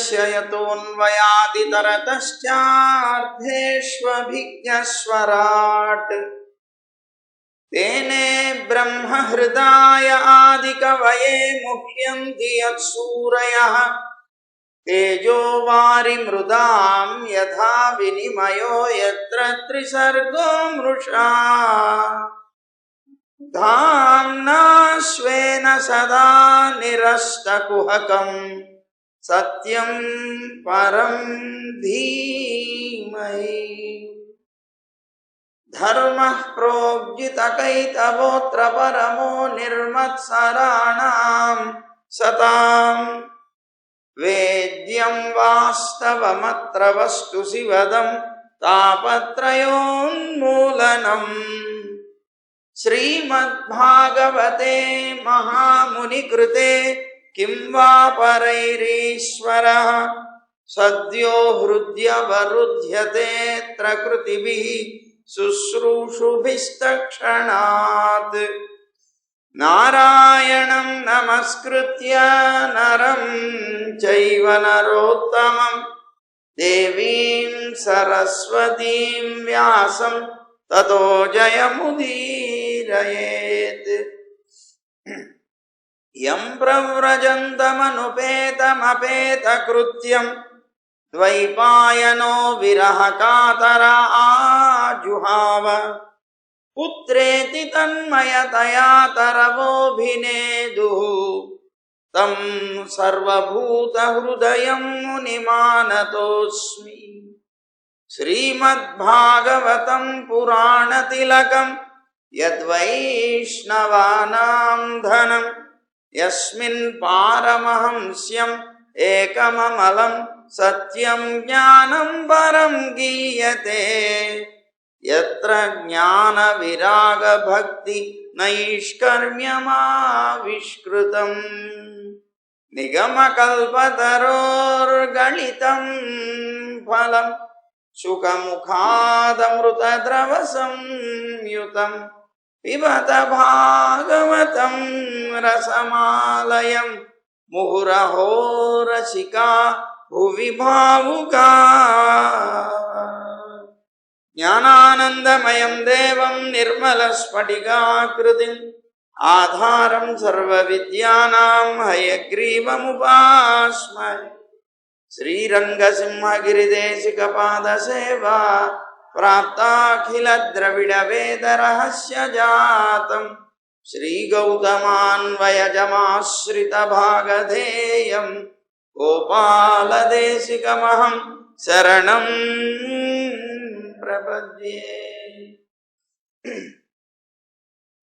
यस्य यतोऽन्वयादि तरतश्चार्थेष्वभिज्ञस्वराट् तेने ब्रह्म हृदाय आदिकवये मुह्यन्ति यत्सूरयः तेजो वारिमृदां यथा विनिमयो यत्र त्रिसर्गो मृषा धाम्ना स्वेन सदा निरस्तकुहकं सत्यं परं धीमहि धर्मः प्रोज्झितकैतवोऽत्र परमो निर्मत्सराणां सतां वेद्यं वास्तवमत्र वस्तु शिवदं तापत्रयोन्मूलनम् श्रीमद्भागवते महामुनिकृते किं वा परैरीश्वरः सद्यो हृद्यवरुध्यतेऽत्र कृतिभिः शुश्रूषुभिस्तक्षणात् नारायणं नमस्कृत्य नरं चैव नरोत्तमं देवीं सरस्वतीं व्यासं ततो जयमुदीरयेत्। यं प्रव्रजन्तमनुपेतमपेतकृत्यं द्वैपायनो विरहकातर आजुहाव पुत्रेति तन्मयतया तरवोऽभिनेदुः तं सर्वभूतहृदयं मुनिमानतोऽस्मि। श्रीमद्भागवतं पुराणतिलकं यद्वैष्णवानां धनं यस्मिन् पारमहंस्यम् एकममलं सत्यं ज्ञानं परं गीयते यत्र ज्ञानविरागभक्ति नैष्कर्म्यमाविष्कृतम् निगमकल्पतरोर्गलितं फलं सुखमुखादमृतद्रवसंयुतं पिबत भागवतं रसमालयं मुहुरहो रसिका भुवि भावुका। ज्ञानानन्दमयं देवं निर्मलस्फटिकाकृतिम् आधारं सर्वविद्यानां हयग्रीवमुपास्महे। श्रीरङ्गसिंहगिरिदेशिकपादसेवा प्राप्ताखिलद्रविडवेदरहस्यजातं श्रीगौतमान्वयजमाश्रितभागधेयं गोपालदेशिकमहं शरणं प्रपद्ये।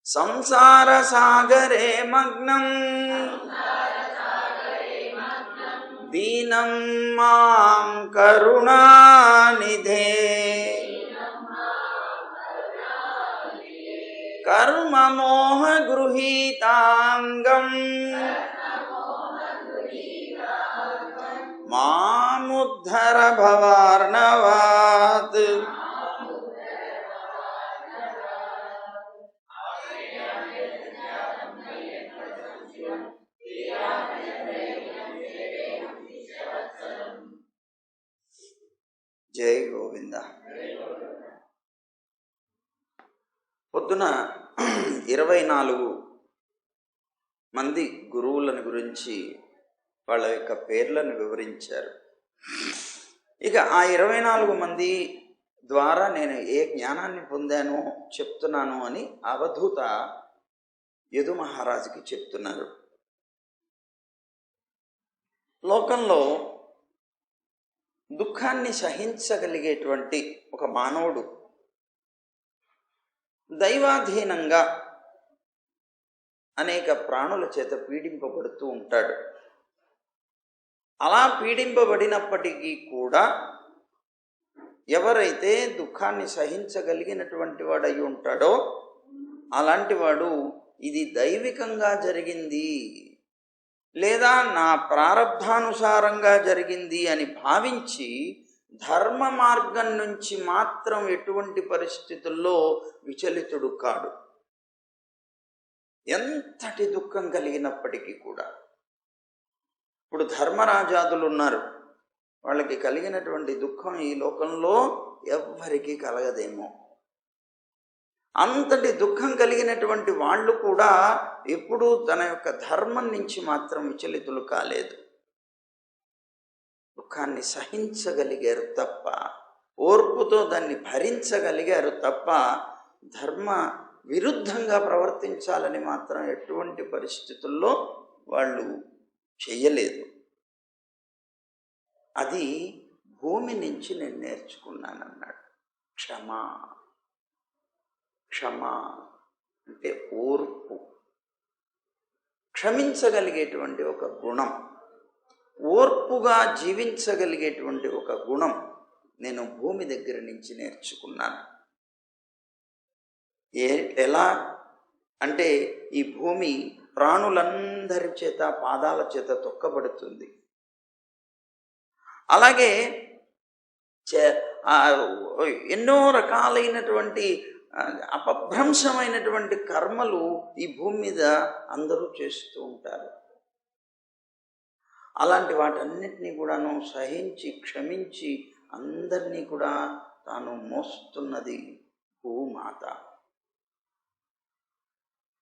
संसारसागरे मग्नं दीनं मां करुणानिधे कर्ममोहगृहीताङ्गं मामुद्धर भवार्णवात्। జై గోవింద. పొద్దున 24 మంది గురువులను గురించి వాళ్ళ యొక్క పేర్లను వివరించారు. ఇక ఆ 24 మంది ద్వారా నేను ఏ జ్ఞానాన్ని పొందానో చెప్తున్నాను అని అవధూత యదు మహారాజుకి చెప్తున్నారు. లోకంలో దుఃఖాన్ని సహించగలిగేటువంటి ఒక మానవుడు దైవాధీనంగా అనేక ప్రాణుల చేత పీడింపబడుతూ ఉంటాడు. అలా పీడింపబడినప్పటికీ కూడా ఎవరైతే దుఃఖాన్ని సహించగలిగినటువంటి వాడై ఉంటాడో అలాంటి వాడు ఇది దైవికంగా జరిగింది లేదా నా ప్రారబ్ధానుసారంగా జరిగింది అని భావించి ధర్మ మార్గం నుంచి మాత్రం ఎటువంటి పరిస్థితుల్లో విచలితుడు కాడు. ఎంతటి దుఃఖం కలిగినప్పటికీ కూడా. ఇప్పుడు ధర్మరాజాదులు ఉన్నారు, వాళ్ళకి కలిగినటువంటి దుఃఖం ఈ లోకంలో ఎవ్వరికీ కలగదేమో. అంతటి దుఃఖం కలిగినటువంటి వాళ్ళు కూడా ఎప్పుడూ తన యొక్క ధర్మం నుంచి మాత్రం విచలితులు కాలేదు. దుఃఖాన్ని సహించగలిగారు తప్ప, ఓర్పుతో దాన్ని భరించగలిగారు తప్ప, ధర్మ విరుద్ధంగా ప్రవర్తించాలని మాత్రం ఎటువంటి పరిస్థితుల్లో వాళ్ళు చెయ్యలేదు. అది భూమి నుంచి నేను నేర్చుకున్నానన్నాడు. క్షమ అంటే ఓర్పు, క్షమించగలిగేటువంటి ఒక గుణం, ఓర్పుగా జీవించగలిగేటువంటి ఒక గుణం నేను భూమి దగ్గర నుంచి నేర్చుకున్నాను. ఎలా అంటే ఈ భూమి ప్రాణులందరి చేత పాదాల చేత తొక్కబడుతుంది. అలాగే ఎన్నో రకాలైనటువంటి అపభ్రంశమైనటువంటి కర్మలు ఈ భూమి మీద అందరూ చేస్తూ ఉంటారు. అలాంటి వాటన్నిటినీ కూడాను సహించి క్షమించి అందరినీ కూడా తాను మోస్తున్నది భూమాత.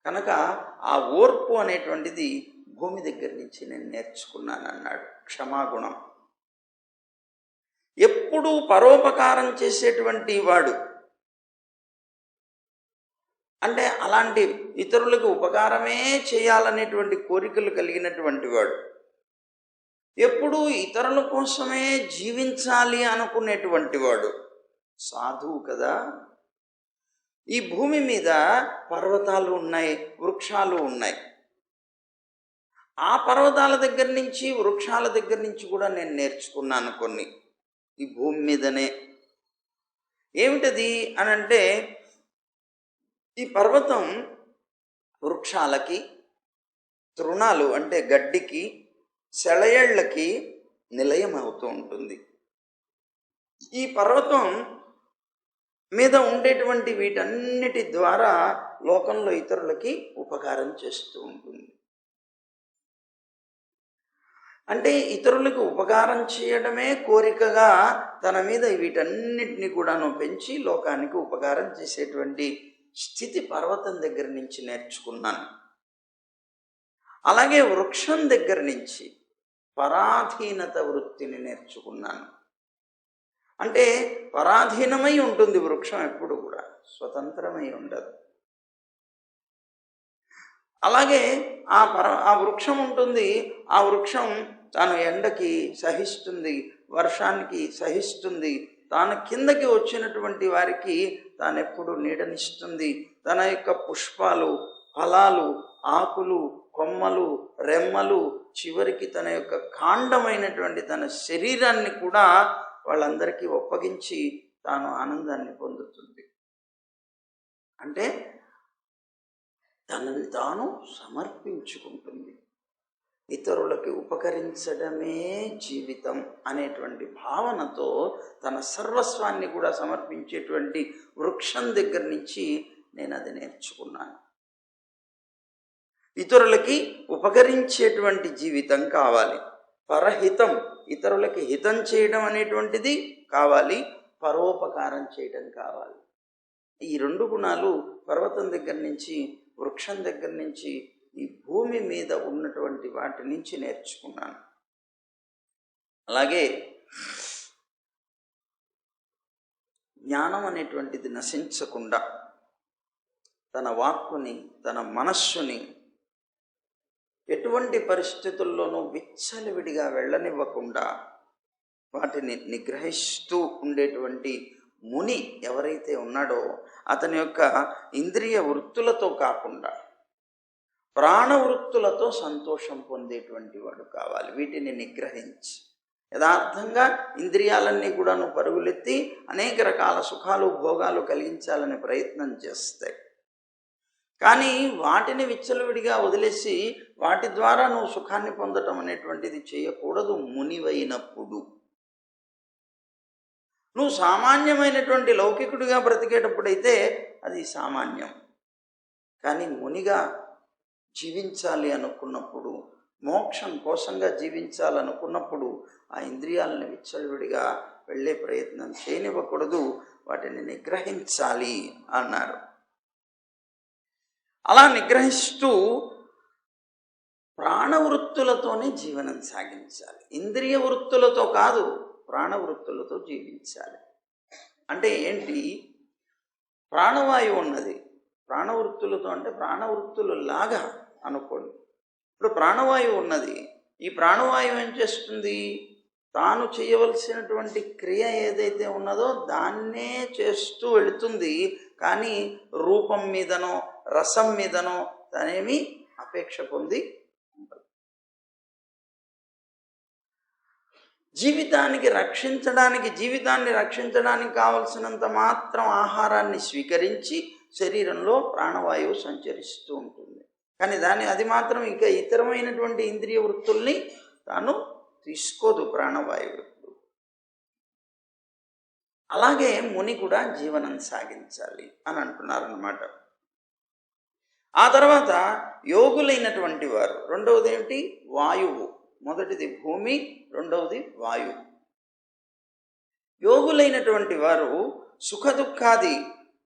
కనుక ఆ ఓర్పు అనేటువంటిది భూమి దగ్గర నుంచి నేను నేర్చుకున్నాను అన్నాడు. క్షమాగుణం. ఎప్పుడూ పరోపకారం చేసేటువంటి వాడు, అంటే అలాంటి ఇతరులకు ఉపకారమే చేయాలనేటువంటి కోరికలు కలిగినటువంటి వాడు, ఎప్పుడూ ఇతరుల కోసమే జీవించాలి అనుకునేటువంటి వాడు సాధువు కదా. ఈ భూమి మీద పర్వతాలు ఉన్నాయి, వృక్షాలు ఉన్నాయి. ఆ పర్వతాల దగ్గర నుంచి వృక్షాల దగ్గర నుంచి కూడా నేను నేర్చుకున్నాను కొన్ని ఈ భూమి మీదనే. ఏమిటది అని అంటే, ఈ పర్వతం వృక్షాలకి, తృణాలు అంటే గడ్డికి, సెలయేళ్లకి నిలయం అవుతూ ఉంటుంది. ఈ పర్వతం మీద ఉండేటువంటి వీటన్నిటి ద్వారా లోకంలో ఇతరులకి ఉపకారం చేస్తూ ఉంటుంది. అంటే ఇతరులకు ఉపకారం చేయడమే కోరికగా తన మీద వీటన్నిటిని కూడాను పెంచి లోకానికి ఉపకారం చేసేటువంటి స్థితి పర్వతం దగ్గర నుంచి నేర్చుకున్నాను. అలాగే వృక్షం దగ్గర నుంచి పరాధీనత వృత్తిని నేర్చుకున్నాను. అంటే పరాధీనమై ఉంటుంది వృక్షం, ఎప్పుడు కూడా స్వతంత్రమై ఉండదు. అలాగే ఆ వృక్షం ఉంటుంది, ఆ వృక్షం తాను ఎండకి సహిస్తుంది, వర్షానికి సహిస్తుంది, తాను కిందకి వచ్చినటువంటి వారికి తాను ఎప్పుడు నీడనిస్తుంది. తన యొక్క పుష్పాలు, ఫలాలు, ఆకులు, కొమ్మలు, రెమ్మలు, చివరికి తన యొక్క కాండమైనటువంటి తన శరీరాన్ని కూడా వాళ్ళందరికీ ఒప్పగించి తాను ఆనందాన్ని పొందుతుంది. అంటే తనని తాను సమర్పించుకుంటుంది. ఇతరులకి ఉపకరించడమే జీవితం అనేటువంటి భావనతో తన సర్వస్వాన్ని కూడా సమర్పించేటువంటి వృక్షం దగ్గర నుంచి నేను అది నేర్చుకున్నాను. ఇతరులకి ఉపకరించేటువంటి జీవితం కావాలి. పరహితం, ఇతరులకి హితం చేయడం అనేటువంటిది కావాలి, పరోపకారం చేయడం కావాలి. ఈ రెండు గుణాలు పర్వతం దగ్గర నుంచి, వృక్షం దగ్గర నుంచి, ఈ భూమి మీద ఉన్నటువంటి వాటి నుంచి నేర్చుకున్నాను. అలాగే జ్ఞానం అనేటువంటిది నశించకుండా తన వాక్కుని, తన మనస్సుని ఎటువంటి పరిస్థితుల్లోనూ విచ్చలవిడిగా వెళ్ళనివ్వకుండా వాటిని నిగ్రహిస్తూ ఉండేటువంటి ముని ఎవరైతే ఉన్నాడో అతని యొక్క ఇంద్రియ వృత్తులతో కాకుండా ప్రాణవృత్తులతో సంతోషం పొందేటువంటి వాడు కావాలి. వీటిని నిగ్రహించి యథార్థంగా ఇంద్రియాలన్నీ కూడాను పరుగులెత్తి అనేక రకాల సుఖాలు, భోగాలు కలిగించాలని ప్రయత్నం చేస్తాయి. కానీ వాటిని విచ్చలవిడిగా వదిలేసి వాటి ద్వారా నువ్వు సుఖాన్ని పొందటం అనేటువంటిది చేయకూడదు. మునివైనప్పుడు నువ్వు సామాన్యమైనటువంటి లౌకికుడిగా బ్రతికేటప్పుడైతే అది సామాన్యం. కానీ మునిగా జీవించాలి అనుకున్నప్పుడు, మోక్షం కోసంగా జీవించాలనుకున్నప్పుడు ఆ ఇంద్రియాలను విచ్చలవిడిగా వెళ్ళే ప్రయత్నం చేయనివ్వకూడదు, వాటిని నిగ్రహించాలి అన్నారు. అలా నిగ్రహిస్తూ ప్రాణవృత్తులతోనే జీవనం సాగించాలి. ఇంద్రియ వృత్తులతో కాదు, ప్రాణవృత్తులతో జీవించాలి. అంటే ఏంటి? ప్రాణవాయువు ఉన్నది, ప్రాణవృత్తులతో అంటే ప్రాణవృత్తులు లాగా అనుకోండి. ఇప్పుడు ప్రాణవాయువు ఉన్నది, ఈ ప్రాణవాయువు ఏం చేస్తుంది? తాను చేయవలసినటువంటి క్రియ ఏదైతే ఉన్నదో దాన్నే చేస్తూ వెళుతుంది, కానీ రూపం మీదనో రసం మీదనో దానేమి అపేక్ష పొంది ఉండదు. జీవితాన్ని రక్షించడానికి కావలసినంత మాత్రం ఆహారాన్ని స్వీకరించి శరీరంలో ప్రాణవాయువు సంచరిస్తూ ఉంటుంది, కానీ అది మాత్రం ఇంకా ఇతరమైనటువంటి ఇంద్రియ వృత్తుల్ని తాను తీసుకోదు ప్రాణవాయువు. అలాగే ముని కూడా జీవనం సాగించాలి అని అంటున్నారన్నమాట. ఆ తర్వాత యోగులైనటువంటి వారు, రెండవది ఏమిటి? వాయువు. మొదటిది భూమి, రెండవది వాయువు. యోగులైనటువంటి వారు సుఖదుఖాది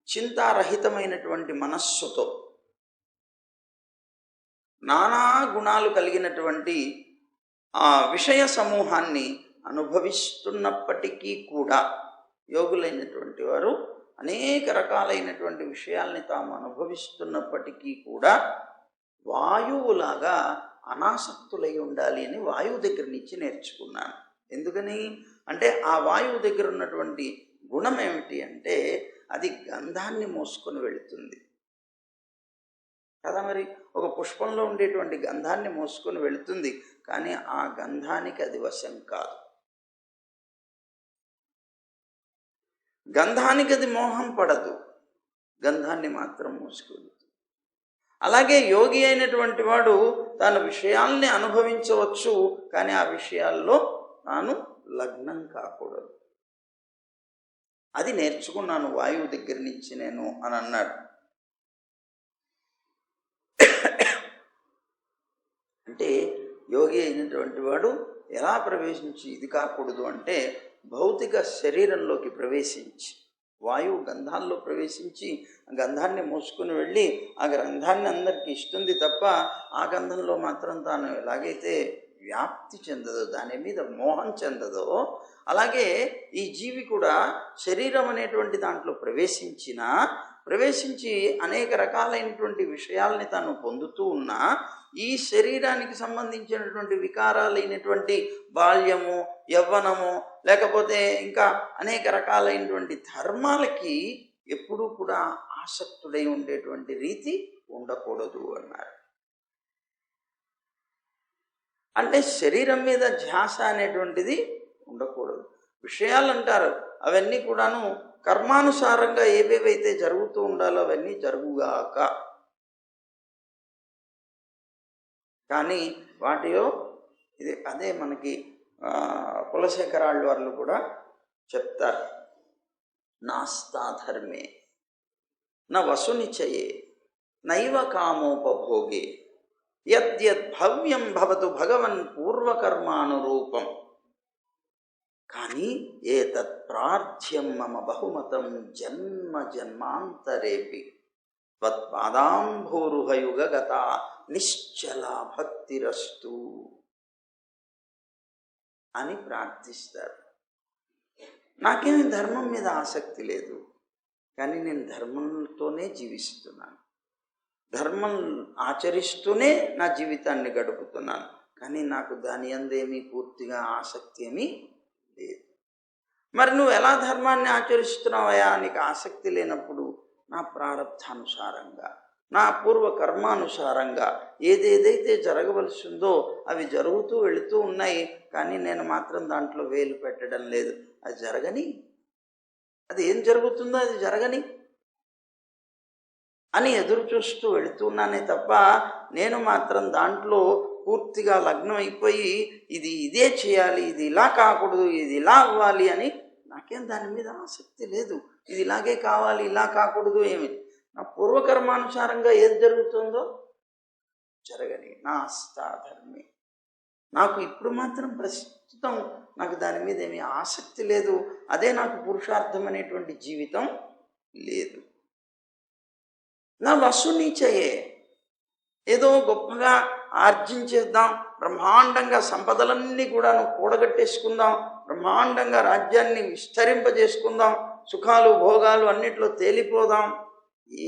చింతారహితమైనటువంటి మనస్సుతో నానా గుణాలు కలిగినటువంటి ఆ విషయ సమూహాన్ని అనుభవిస్తున్నప్పటికీ కూడా, యోగులైనటువంటి వారు అనేక రకాలైనటువంటి విషయాల్ని తాము అనుభవిస్తున్నప్పటికీ కూడా వాయువులాగా అనాసక్తులై ఉండాలి అని వాయువు దగ్గర నుంచి నేర్చుకున్నాను. ఎందుకని అంటే ఆ వాయువు దగ్గర ఉన్నటువంటి గుణం ఏమిటి అంటే అది గంధాన్ని మోసుకొని వెళుతుంది కదా. మరి ఒక పుష్పంలో ఉండేటువంటి గంధాన్ని మోసుకొని వెళుతుంది, కానీ ఆ గంధానికి అది వశం కాదు. గంధానికి అది మోహం పడదు, గంధాన్ని మాత్రం మోసుకెళ్తుంది. అలాగే యోగి అయినటువంటి వాడు తాను విషయాల్ని అనుభవించవచ్చు, కానీ ఆ విషయాల్లో తాను లగ్నం కాకూడదు. అది నేర్చుకున్నాను వాయువు దగ్గర నుంచి నేను అని అన్నాడు. అంటే యోగి అయినటువంటి వాడు ఎలా ప్రవేశించి ఇది కాకూడదు అంటే భౌతిక శరీరంలోకి ప్రవేశించి వాయువు గంధాల్లో ప్రవేశించి ఆ గంధాన్ని మోసుకుని వెళ్ళి ఆ గంధాన్ని అందరికీ ఇస్తుంది తప్ప ఆ గంధంలో మాత్రం తాను ఎలాగైతే వ్యాప్తి చెందదో, దాని మీద మోహం చెందదో, అలాగే ఈ జీవి కూడా శరీరం అనేటువంటి దాంట్లో ప్రవేశించి అనేక రకాలైనటువంటి విషయాల్ని తాను పొందుతూ ఉన్నా ఈ శరీరానికి సంబంధించినటువంటి వికారాలైనటువంటి బాల్యము, యవ్వనము, లేకపోతే ఇంకా అనేక రకాలైనటువంటి ధర్మాలకి ఎప్పుడూ కూడా ఆసక్తుడై ఉండేటువంటి రీతి ఉండకూడదు అన్నారు. అంటే శరీరం మీద ధ్యాస అనేటువంటిది ఉండకూడదు. విషయాలు అంటారు, అవన్నీ కూడాను కర్మానుసారంగా ఏవేవైతే జరుగుతూ ఉండాలో అవన్నీ జరుగుగాక, కానీ వాటిలో అదే మనకి కులశేఖరాళ్ళు వాళ్ళు కూడా చెప్తారు, నాస్తా ధర్మే న వసునిచయే నైవ కామోపభోగే యద్యద్భవ్యం భవతు భగవన్ పూర్వకర్మానురూపం. కానీ ఏతత్ ప్రార్థ్యం మమ బహుమతం జన్మ జన్మాంతరేపి త్వత్పాదాంభోరుహయుగగత నిశ్చల భక్తిరస్తు అని ప్రార్థిస్తారు. నాకేమి ధర్మం మీద ఆసక్తి లేదు, కానీ నేను ధర్మంతోనే జీవిస్తున్నాను, ధర్మం ఆచరిస్తూనే నా జీవితాన్ని గడుపుతున్నాను, కానీ నాకు దాని అందేమీ పూర్తిగా ఆసక్తి ఏమీ లేదు. మరి నువ్వు ఎలా ధర్మాన్ని ఆచరిస్తున్నావయా? నీకు ఆసక్తి లేనప్పుడు నా ప్రారబ్ధానుసారంగా, నా పూర్వ కర్మానుసారంగా ఏదేదైతే జరగవలసి ఉందో అవి జరుగుతూ వెళుతూ ఉన్నాయి, కానీ నేను మాత్రం దాంట్లో వేలు పెట్టడం లేదు. అది జరగని, అది ఏం జరుగుతుందో అది జరగని అని ఎదురు చూస్తూ వెళుతున్నానే తప్ప నేను మాత్రం దాంట్లో పూర్తిగా లగ్నం అయిపోయి ఇదే చేయాలి, ఇది ఇలా కాకూడదు, ఇది ఇలా అవ్వాలి అని నాకేం దాని మీద ఆసక్తి లేదు. ఇది ఇలాగే కావాలి, ఇలా కాకూడదు ఏమి. నా పూర్వకర్మానుసారంగా ఏది జరుగుతుందో జరగని, నాస్తా ధర్మే. నాకు ఇప్పుడు మాత్రం ప్రస్తుతం నాకు దాని మీద ఏమీ ఆసక్తి లేదు, అదే నాకు పురుషార్థం అనేటువంటి జీవితం లేదు. నా వసునిచయే, ఏదో గొప్పగా ఆర్జించేద్దాం, బ్రహ్మాండంగా సంపదలన్నీ కూడాను కూడగట్టేసుకుందాం, బ్రహ్మాండంగా రాజ్యాన్ని విస్తరింపజేసుకుందాం, సుఖాలు భోగాలు అన్నిట్లో తేలిపోదాం,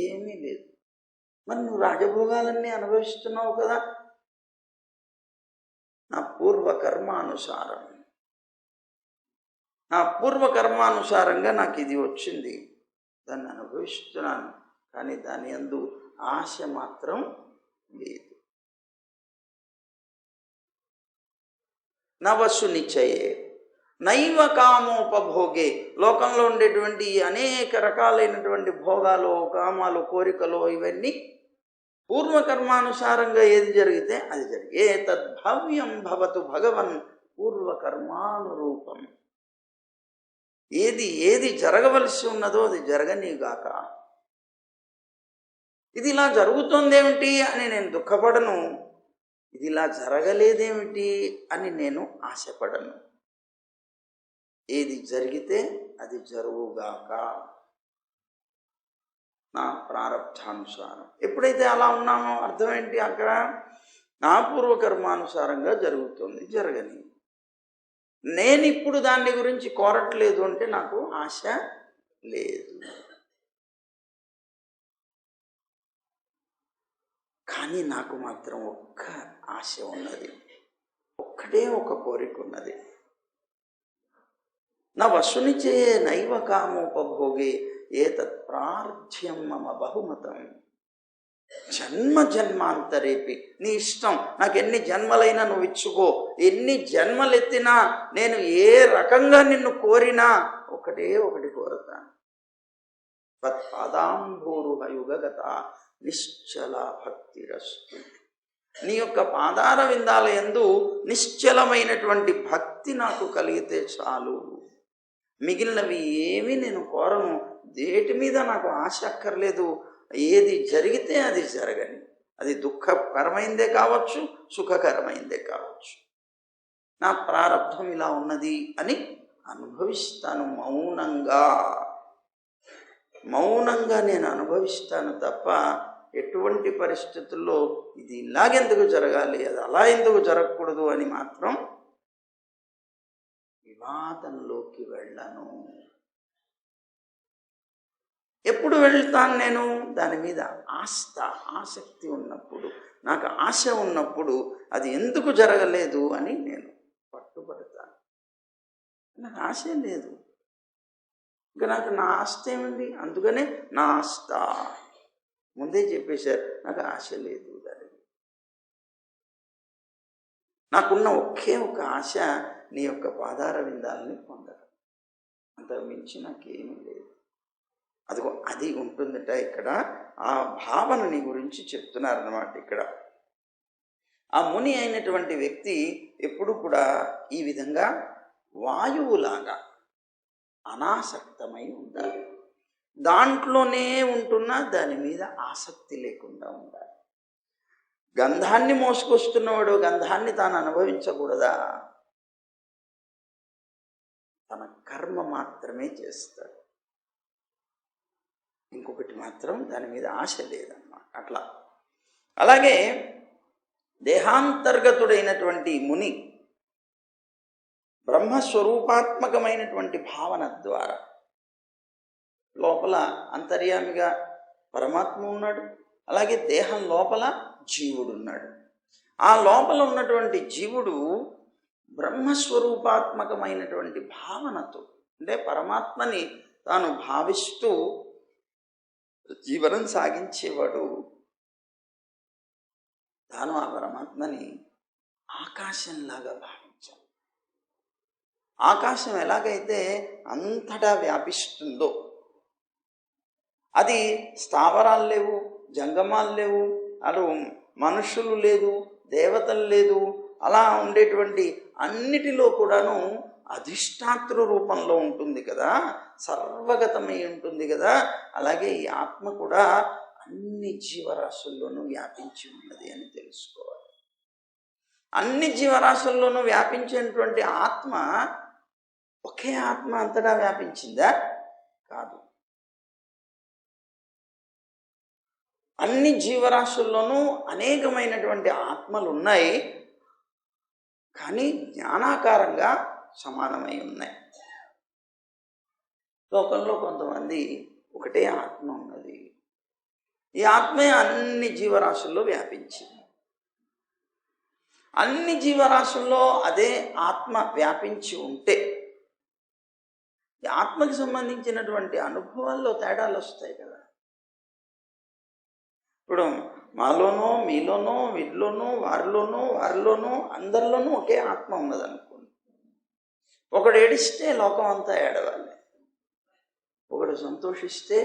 ఏమీ లేదు. మరి నువ్వు రాజభోగాలన్నీ అనుభవిస్తున్నావు కదా. నా పూర్వకర్మానుసారంగా నాకు ఇది వచ్చింది, దాన్ని అనుభవిస్తున్నాను, కానీ దాని యందు ఆశ మాత్రం లేదు. నవసు నిశ్చయే నైవ కామోపభోగే, లోకంలో ఉండేటువంటి అనేక రకాలైనటువంటి భోగాలు, కామాలు, కోరికలు, ఇవన్నీ పూర్వకర్మానుసారంగా ఏది జరిగితే అది జరిగి, ఏ తద్భవ్యం భవతు భగవన్ పూర్వకర్మానురూపం, ఏది జరగవలసి ఉన్నదో అది జరగనీగాక. ఇది ఇలా జరుగుతోందేమిటి అని నేను దుఃఖపడను, ఇది ఇలా జరగలేదేమిటి అని నేను ఆశపడను. ఏది జరిగితే అది జరుగుగాక నా ప్రారబ్ధానుసారం. ఎప్పుడైతే అలా ఉన్నామో అర్థం ఏంటి, అక్కడ నా పూర్వకర్మానుసారంగా జరుగుతుంది, జరగని. నేను ఇప్పుడు దాన్ని గురించి కోరట్లేదు అంటే నాకు ఆశ లేదు. కానీ నాకు మాత్రం ఒక్క ఆశ ఉన్నది, ఒక్కటే ఒక కోరిక ఉన్నది. నా వసునిచే నైవ కామోపభోగే ఏతత్ ప్రార్థ్యం మమ బహుమతం. జన్మాంతరేపి, నీ ఇష్టం, నాకు ఎన్ని జన్మలైనా నువ్వు ఇచ్చుకో, ఎన్ని జన్మలెత్తినా నేను ఏ రకంగా నిన్ను కోరినా ఒకటే ఒకటి కోరతాను. తత్పాదాంభోరుహయుగగత నిశ్చల భక్తిరస్తు. నీ యొక్క పాదార విందాల యందు నిశ్చలమైనటువంటి భక్తి నాకు కలిగితే చాలు, మిగిలినవి ఏమీ నేను కోరను, దేటి మీద నాకు ఆశ అక్కర్లేదు. ఏది జరిగితే అది జరగని, అది దుఃఖకరమైందే కావచ్చు, సుఖకరమైందే కావచ్చు, నా ప్రారబ్ధం ఇలా ఉన్నది అని అనుభవిస్తాను. మౌనంగా నేను అనుభవిస్తాను తప్ప ఎటువంటి పరిస్థితుల్లో ఇది ఇలాగెందుకు జరగాలి, అది అలా ఎందుకు జరగకూడదు అని మాత్రం వివాదంలోకి వెళ్ళను. ఎప్పుడు వెళ్తాను నేను, దాని మీద ఆసక్తి ఉన్నప్పుడు, నాకు ఆశ ఉన్నప్పుడు అది ఎందుకు జరగలేదు అని నేను పట్టుబడతాను. నాకు ఆశ లేదు, ఇంకా నాకు నా ఆస్తి ఏమిటి, అందుకనే నా ఆస్త ముందే చెప్పేశారు, నాకు ఆశ లేదు. దాని నాకున్న ఒకే ఒక ఆశ నీ యొక్క పాదార విందాలని పొందడం, అంతకు మించి నాకేమీ లేదు. అదిగో అది ఉంటుందట ఇక్కడ. ఆ భావనని గురించి చెప్తున్నారన్నమాట ఇక్కడ. ఆ ముని అయినటువంటి వ్యక్తి ఎప్పుడు కూడా ఈ విధంగా వాయువులాగా అనాసక్తమై ఉండాలి, దాంట్లోనే ఉంటున్నా దాని మీద ఆసక్తి లేకుండా ఉండాలి. గంధాన్ని మోసుకొస్తున్నవాడు గంధాన్ని తాను అనుభవించకూడదా, తన కర్మ మాత్రమే చేస్తాడు, ఇంకొకటి మాత్రం దాని మీద ఆశ లేదన్నమాట. అట్లా అలాగే దేహాంతర్గతుడైనటువంటి ముని బ్రహ్మస్వరూపాత్మకమైనటువంటి భావన ద్వారా లోపల అంతర్యామిగా పరమాత్మ ఉన్నాడు, అలాగే దేహం లోపల జీవుడు ఉన్నాడు. ఆ లోపల ఉన్నటువంటి జీవుడు బ్రహ్మస్వరూపాత్మకమైనటువంటి భావనతో, అంటే పరమాత్మని తాను భావిస్తూ జీవనం సాగించేవాడు. తాను ఆ పరమాత్మని ఆకాశంలాగా భావించాలి. ఆకాశం ఎలాగైతే అంతటా వ్యాపిస్తుందో, అది స్థావరాలు లేవు, జంగమాలు లేవు, అలా మనుషులు లేదు, దేవతలు లేదు, అలా ఉండేటువంటి అన్నిటిలో కూడాను అధిష్టాతృ రూపంలో ఉంటుంది కదా, సర్వగతమై ఉంటుంది కదా. అలాగే ఈ ఆత్మ కూడా అన్ని జీవరాశుల్లోనూ వ్యాపించి ఉన్నది అని తెలుసుకోవాలి. అన్ని జీవరాశుల్లోనూ వ్యాపించేటువంటి ఆత్మ ఒకే ఆత్మ అంతటా వ్యాపించిందా? కాదు. అన్ని జీవరాశుల్లోనూ అనేకమైనటువంటి ఆత్మలు ఉన్నాయి, కానీ జ్ఞానాకారంగా సమానమై ఉన్నాయి. లోకంలో కొంతమంది ఒకటే ఆత్మ ఉన్నది, ఈ ఆత్మే అన్ని జీవరాశుల్లో వ్యాపించింది. అన్ని జీవరాశుల్లో అదే ఆత్మ వ్యాపించి ఉంటే ఆత్మకి సంబంధించినటువంటి అనుభవాల్లో తేడాలు వస్తాయి కదా. ఇప్పుడు మాలోనో మీలోనో వీళ్ళలోనూ వారిలోనూ అందరిలోనూ ఒకే ఆత్మ ఉన్నదనుకోండి. ఒకడు ఏడిస్తే లోకం అంతా ఏడవాలి, ఒకడు సంతోషిస్తే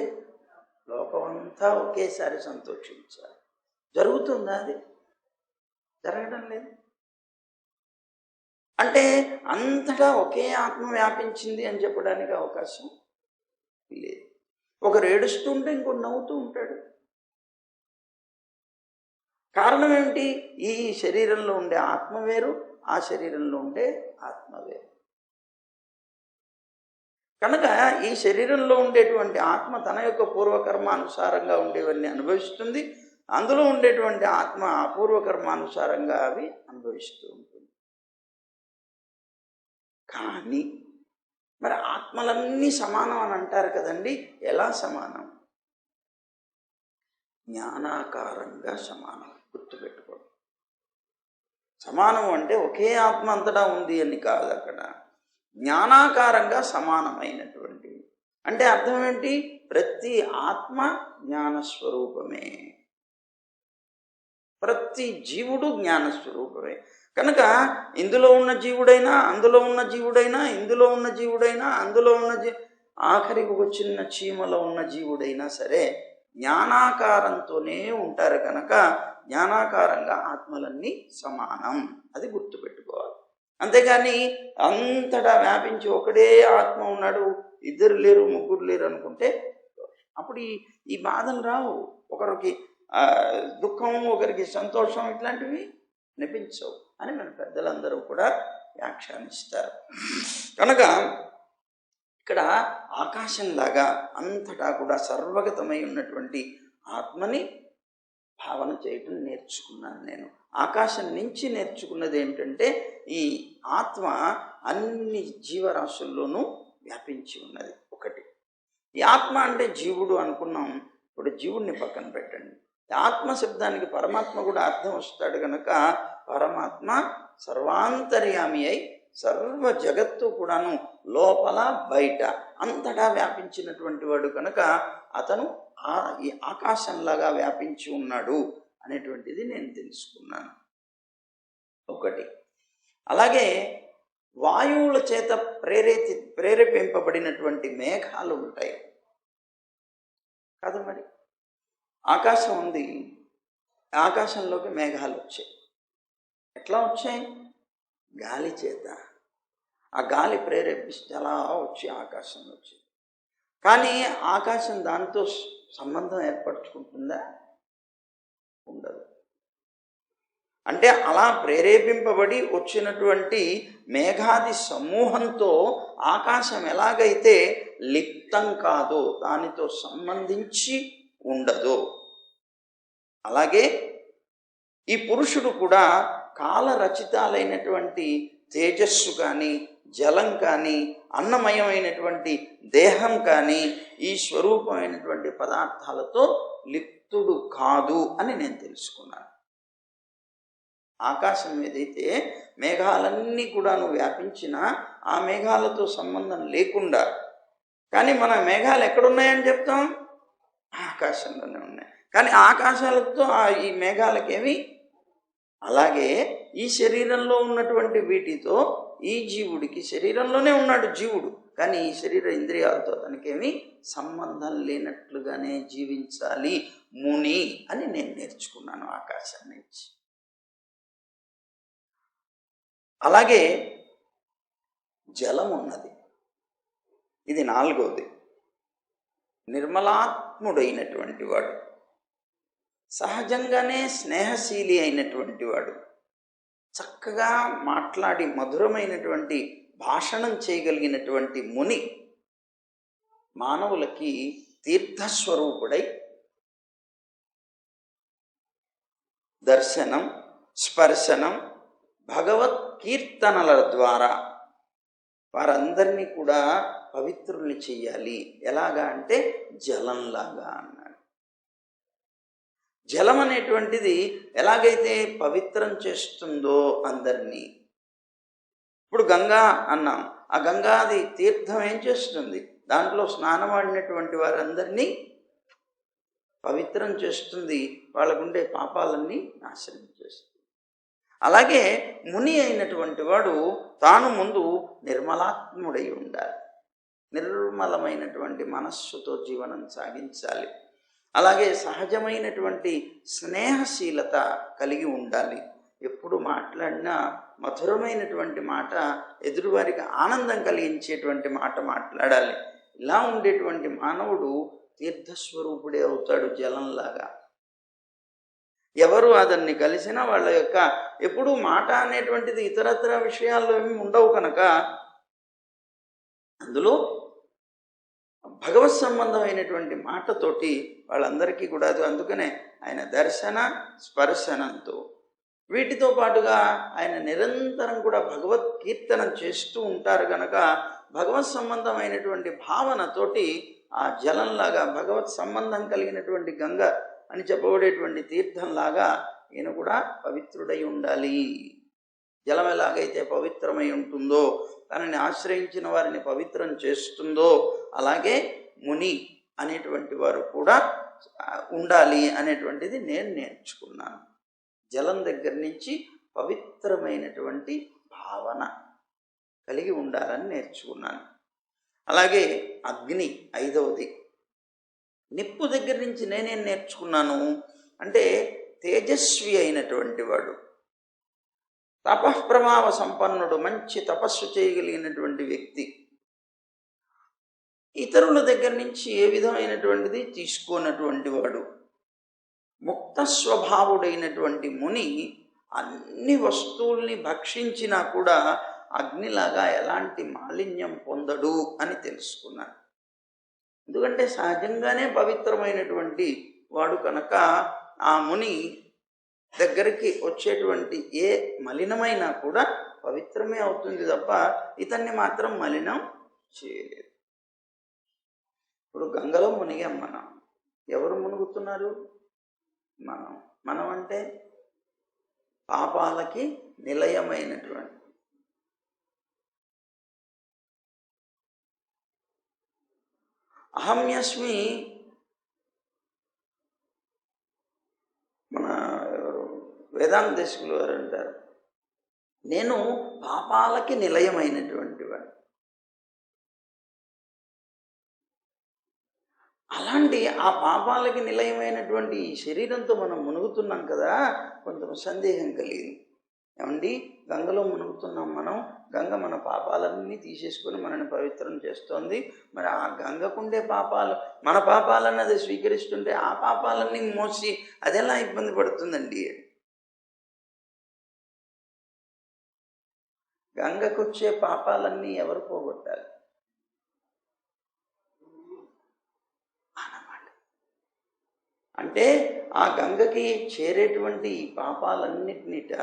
లోకం అంతా ఒకేసారి సంతోషించాలి. జరుగుతుందా? అది జరగడం లేదు. అంటే అంతటా ఒకే ఆత్మ వ్యాపించింది అని చెప్పడానికి అవకాశం లేదు. ఒకరు ఏడుస్తుంటే ఇంకొకడు నవ్వుతూ ఉంటాడు. కారణం ఏమిటి? ఈ శరీరంలో ఉండే ఆత్మ వేరు, ఆ శరీరంలో ఉండే ఆత్మ వేరు. కనుక ఈ శరీరంలో ఉండేటువంటి ఆత్మ తన యొక్క పూర్వకర్మానుసారంగా ఉండేవన్నీ అనుభవిస్తుంది, అందులో ఉండేటువంటి ఆత్మ అపూర్వకర్మానుసారంగా అవి అనుభవిస్తూ ఉంటుంది. కానీ మరి ఆత్మలన్నీ సమానం అని అంటారు కదండి. ఎలా సమానం? జ్ఞానాకారంగా సమానం. గుర్తుపెట్టుకోండి. సమానం అంటే ఒకే ఆత్మ అంతటా ఉంది అని కాదు. అక్కడ జ్ఞానాకారంగా సమానమైనటువంటి అంటే అర్థం ఏంటి? ప్రతి ఆత్మ జ్ఞానస్వరూపమే, ప్రతి జీవుడు జ్ఞానస్వరూపమే. కనుక ఇందులో ఉన్న జీవుడైనా, అందులో ఉన్న జీవుడైనా, ఇందులో ఉన్న జీవుడైనా, అందులో ఉన్న ఆఖరికి ఒక చిన్న చీమలో ఉన్న జీవుడైనా సరే జ్ఞానాకారంతోనే ఉంటారు. కనుక జ్ఞానాకారంగా ఆత్మలన్నీ సమానం, అది గుర్తుపెట్టుకోవాలి. అంతేగాని అంతటా వ్యాపించి ఒకడే ఆత్మ ఉన్నాడు, ఇద్దరు లేరు ముగ్గురు లేరు అనుకుంటే అప్పుడు ఈ బాధలు రావు. ఒకరికి దుఃఖం, ఒకరికి సంతోషం, ఇట్లాంటివి అనిపించవు అని మన పెద్దలందరూ కూడా వ్యాఖ్యానిస్తారు. కనుక ఇక్కడ ఆకాశంలాగా అంతటా కూడా సర్వగతమై ఉన్నటువంటి ఆత్మని భావన చేయటం నేర్చుకున్నాను నేను. ఆకాశం నుంచి నేర్చుకున్నది ఏమిటంటే ఈ ఆత్మ అన్ని జీవరాశుల్లోనూ వ్యాపించి ఉన్నది. ఒకటి ఈ ఆత్మ అంటే జీవుడు అనుకున్నాం. ఇప్పుడు జీవుడిని పక్కన పెట్టండి. ఆత్మ శబ్దానికి పరమాత్మ కూడా అర్థం వస్తాడు కనుక పరమాత్మ సర్వాంతర్యామి అయి సర్వ జగత్తు కూడాను లోపల బయట అంతటా వ్యాపించినటువంటి వాడు కనుక అతను ఈ ఆకాశంలాగా వ్యాపించి ఉన్నాడు అనేటువంటిది నేను తెలుసుకున్నాను. ఒకటి. అలాగే వాయువుల చేత ప్రేరేపింపబడినటువంటి మేఘాలు ఉంటాయి కదా. మరి ఆకాశం ఉంది, ఆకాశంలోకి మేఘాలు వచ్చాయి. ఎట్లా వచ్చాయి? గాలి చేత. ఆ గాలి ప్రేరేపిస్తే అలా వచ్చి ఆకాశం వచ్చింది. కానీ ఆకాశం దాంతో సంబంధం ఏర్పరచుకుంటుందా? ఉండదు. అంటే అలా ప్రేరేపింపబడి వచ్చినటువంటి మేఘాది సమూహంతో ఆకాశం ఎలాగైతే లిప్తం కాదో, దానితో సంబంధించి ఉండదు, అలాగే ఈ పురుషుడు కూడా కాలరచితాలైనటువంటి తేజస్సు కానీ, జలం కానీ, అన్నమయమైనటువంటి దేహం కానీ ఈ స్వరూపమైనటువంటి పదార్థాలతో లిప్తుడు కాదు అని నేను తెలుసుకున్నాను. ఆకాశం ఏదైతే మేఘాలన్నీ కూడాను వ్యాపించినా ఆ మేఘాలతో సంబంధం లేకుండా, కానీ మన మేఘాలు ఎక్కడున్నాయని చెప్తాం? ఆకాశంలోనే ఉన్నాయి. కానీ ఆకాశాలతో ఈ మేఘాలకేమి. అలాగే ఈ శరీరంలో ఉన్నటువంటి వీటితో ఈ జీవుడికి, శరీరంలోనే ఉన్నాడు జీవుడు, కానీ ఈ శరీర ఇంద్రియాలతో తనకేమి సంబంధం లేనట్లుగానే జీవించాలి ముని అని నేను నేర్చుకున్నాను ఆకాశం నుంచి. అలాగే జలం ఉన్నది, ఇది నాలుగవది. నిర్మలాత్ముడైనటువంటి వాడు, సహజంగానే స్నేహశీలి అయినటువంటి వాడు, చక్కగా మాట్లాడి మధురమైనటువంటి భాషణం చేయగలిగినటువంటి ముని మానవులకి తీర్థస్వరూపుడై దర్శనం, స్పర్శనం, భగవత్ కీర్తనల ద్వారా వారందరినీ కూడా పవిత్రుల్ని చెయ్యాలి. ఎలాగా అంటే జలంలాగా అన్నాడు. జలం అనేటువంటిది ఎలాగైతే పవిత్రం చేస్తుందో అందరినీ, ఇప్పుడు గంగా అన్నాం, ఆ గంగాది తీర్థం ఏం చేస్తుంది? దాంట్లో స్నానమాడినటువంటి వారందరినీ పవిత్రం చేస్తుంది, వాళ్ళకుండే పాపాలన్నీ నాశనం చేస్తుంది. అలాగే ముని అయినటువంటి వాడు తాను ముందు నిర్మలాత్ముడై ఉండాలి, నిర్మలమైనటువంటి మనస్సుతో జీవనం సాగించాలి. అలాగే సహజమైనటువంటి స్నేహశీలత కలిగి ఉండాలి. ఎప్పుడు మాట్లాడినా మధురమైనటువంటి మాట, ఎదురువారికి ఆనందం కలిగించేటువంటి మాట మాట్లాడాలి. ఇలా ఉండేటువంటి మానవుడు తీర్థస్వరూపుడే అవుతాడు, జలంలాగా. ఎవరు అతన్ని కలిసినా వాళ్ళ యొక్క ఎప్పుడు మాట అనేటువంటిది ఇతరత్ర విషయాల్లో ఏమి ఉండవు కనుక అందులో భగవత్ సంబంధమైనటువంటి మాటతోటి వాళ్ళందరికీ కూడా, అందుకనే ఆయన దర్శన స్పర్శనంతో వీటితో పాటుగా ఆయన నిరంతరం కూడా భగవత్ కీర్తనం చేస్తూ ఉంటారు కనుక భగవత్ సంబంధమైనటువంటి భావనతోటి ఆ జలంలాగా భగవత్ సంబంధం కలిగినటువంటి గంగ అని చెప్పబడేటువంటి తీర్థంలాగా ఈయన కూడా పవిత్రుడై ఉండాలి. జలం ఎలాగైతే పవిత్రమై ఉంటుందో, తనని ఆశ్రయించిన వారిని పవిత్రం చేస్తుందో, అలాగే ముని అనేటువంటి వారు కూడా ఉండాలి అనేటువంటిది నేను నేర్చుకున్నాను. జలం దగ్గర నుంచి పవిత్రమైనటువంటి భావన కలిగి ఉండాలని నేర్చుకున్నాను. అలాగే అగ్ని ఐదవది. నిప్పు దగ్గర నుంచి నేనేం నేర్చుకున్నాను అంటే తేజస్వి అయినటువంటి వాడు, తపఃప్రభావ సంపన్నుడు, మంచి తపస్సు చేయగలిగినటువంటి వ్యక్తి, ఇతరుల దగ్గర నుంచి ఏ విధమైనటువంటిది తీసుకోనటువంటి వాడు, ముక్త స్వభావుడైనటువంటి ముని అన్ని వస్తువుల్ని భక్షించినా కూడా అగ్నిలాగా ఎలాంటి మాలిన్యం పొందడు అని తెలుసుకున్నాను. ఎందుకంటే సహజంగానే పవిత్రమైనటువంటి వాడు కనుక ఆ ముని దగ్గరికి వచ్చేటువంటి ఏ మలినమైనా కూడా పవిత్రమే అవుతుంది తప్ప ఇతన్ని మాత్రం మలినం చేయలేదు. ఇప్పుడు గంగలో మునిగాం మనం. ఎవరు మునుగుతున్నారు? మనం అంటే పాపాలకి నిలయమైనటువంటి అహమ్యస్మి. మన వేదాంత దేశకులు వారు అంటారు, నేను పాపాలకి నిలయమైనటువంటి వాడు. అలాంటి ఆ పాపాలకి నిలయమైనటువంటి ఈ శరీరంతో మనం మునుగుతున్నాం కదా. కొంచెం సందేహం కలిగింది, ఏమండి గంగలో మునుగుతున్నాం మనం, గంగ మన పాపాలన్నీ తీసేసుకొని మనని పవిత్రం చేస్తోంది, మరి ఆ గంగకుండే పాపాలు మన పాపాలను అది స్వీకరిస్తుంటే ఆ పాపాలన్నీ మోసి అది ఎలా ఇబ్బంది పడుతుందండి? గంగకొచ్చే పాపాలన్నీ ఎవరు పోగొట్టాలి అన్నమాట. అంటే ఆ గంగకి చేరేటువంటి ఈ పాపాలన్నిటినిట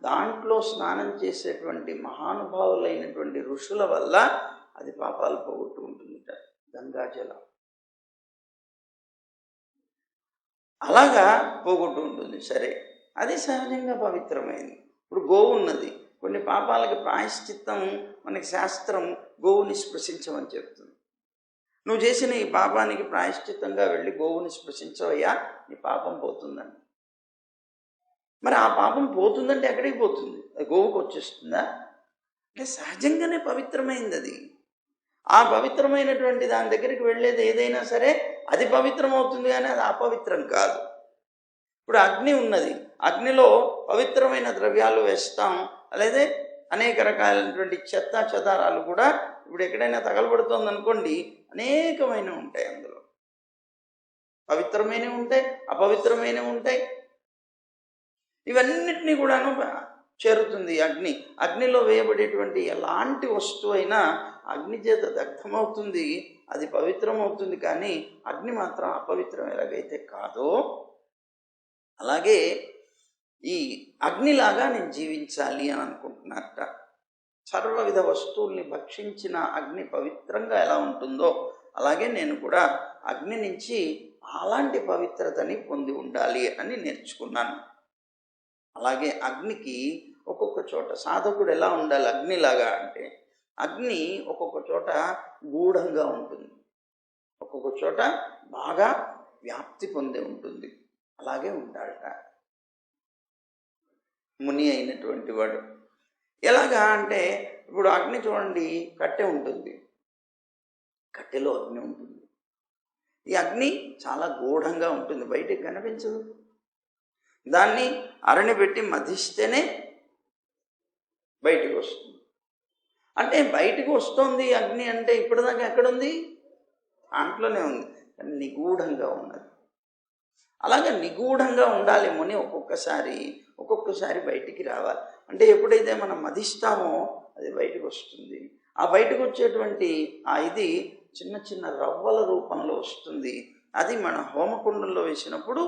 దాంట్లో స్నానం చేసేటువంటి మహానుభావులైనటువంటి ఋషుల వల్ల అది పాపాలు పోగొట్టుకుంటుందిట గంగాజలం. అలాగా పోగొట్టుకుంటుంది. సరే, అది సహజంగా పవిత్రమైంది. ఇప్పుడు గోవు ఉన్నది, కొన్ని పాపాలకి ప్రాయశ్చిత్తం మనకి శాస్త్రం గోవుని స్పృశించమని చెప్తుంది. నువ్వు చేసిన ఈ పాపానికి ప్రాయశ్చిత్తంగా వెళ్ళి గోవుని స్పృశించవయ్యా, నీ పాపం పోతుందని. మరి ఆ పాపం పోతుందంటే ఎక్కడికి పోతుంది? అది గోవుకు వచ్చేస్తుందా? అంటే సహజంగానే పవిత్రమైంది అది. ఆ పవిత్రమైనటువంటి దాని దగ్గరికి వెళ్ళేది ఏదైనా సరే అది పవిత్రం అవుతుంది, కానీ అది అపవిత్రం కాదు. ఇప్పుడు అగ్ని ఉన్నది, అగ్నిలో పవిత్రమైన ద్రవ్యాలు వేస్తాం, అలాగే అనేక రకాలైనటువంటి చెత్త చెదారాలు కూడా ఇప్పుడు ఎక్కడైనా తగలబడుతోంది అనుకోండి, అనేకమైనవి ఉంటాయి. అందులో పవిత్రమైనవి ఉంటాయి, అపవిత్రమైనవి ఉంటాయి. ఇవన్నిటినీ కూడాను చేరుతుంది అగ్ని. అగ్నిలో వేయబడేటువంటి ఎలాంటి వస్తువు అయినా అగ్ని చేత దగ్ధమవుతుంది, అది పవిత్రమవుతుంది. కానీ అగ్ని మాత్రం అపవిత్రం ఎలాగైతే కాదో అలాగే ఈ అగ్నిలాగా నేను జీవించాలి అని అనుకుంటున్నారట. సర్వవిధ వస్తువుల్ని భక్షించిన అగ్ని పవిత్రంగా ఎలా ఉంటుందో అలాగే నేను కూడా అగ్ని నుంచి అలాంటి పవిత్రతని పొంది ఉండాలి అని నేర్చుకున్నాను. అలాగే అగ్నికి ఒక్కొక్క చోట సాధకుడు ఎలా ఉండాలి అగ్నిలాగా అంటే, అగ్ని ఒక్కొక్క చోట గూఢంగా ఉంటుంది, ఒక్కొక్క చోట బాగా వ్యాప్తి పొంది ఉంటుంది. అలాగే ఉంటాడట ముని అయినటువంటి వాడు. ఎలాగా అంటే ఇప్పుడు అగ్ని చూడండి, కట్టె ఉంటుంది, కట్టెలో అగ్ని ఉంటుంది. ఈ అగ్ని చాలా గూఢంగా ఉంటుంది, బయటికి కనిపించదు. దాన్ని అరణి పెట్టి మధిస్తేనే బయటికి వస్తుంది. అంటే బయటికి వస్తుంది అగ్ని అంటే ఇప్పటిదాకా ఎక్కడుంది? దాంట్లోనే ఉంది, కానీ నిగూఢంగా ఉన్నది. అలాగే నిగూఢంగా ఉండాలి ముని. ఒక్కొక్కసారి బయటికి రావాలి. అంటే ఎప్పుడైతే మనం మధిస్తామో అది బయటకు వస్తుంది. ఆ బయటకు వచ్చేటువంటి ఇది చిన్న చిన్న రవ్వల రూపంలో వస్తుంది. అది మన హోమకుండంలో వేసినప్పుడు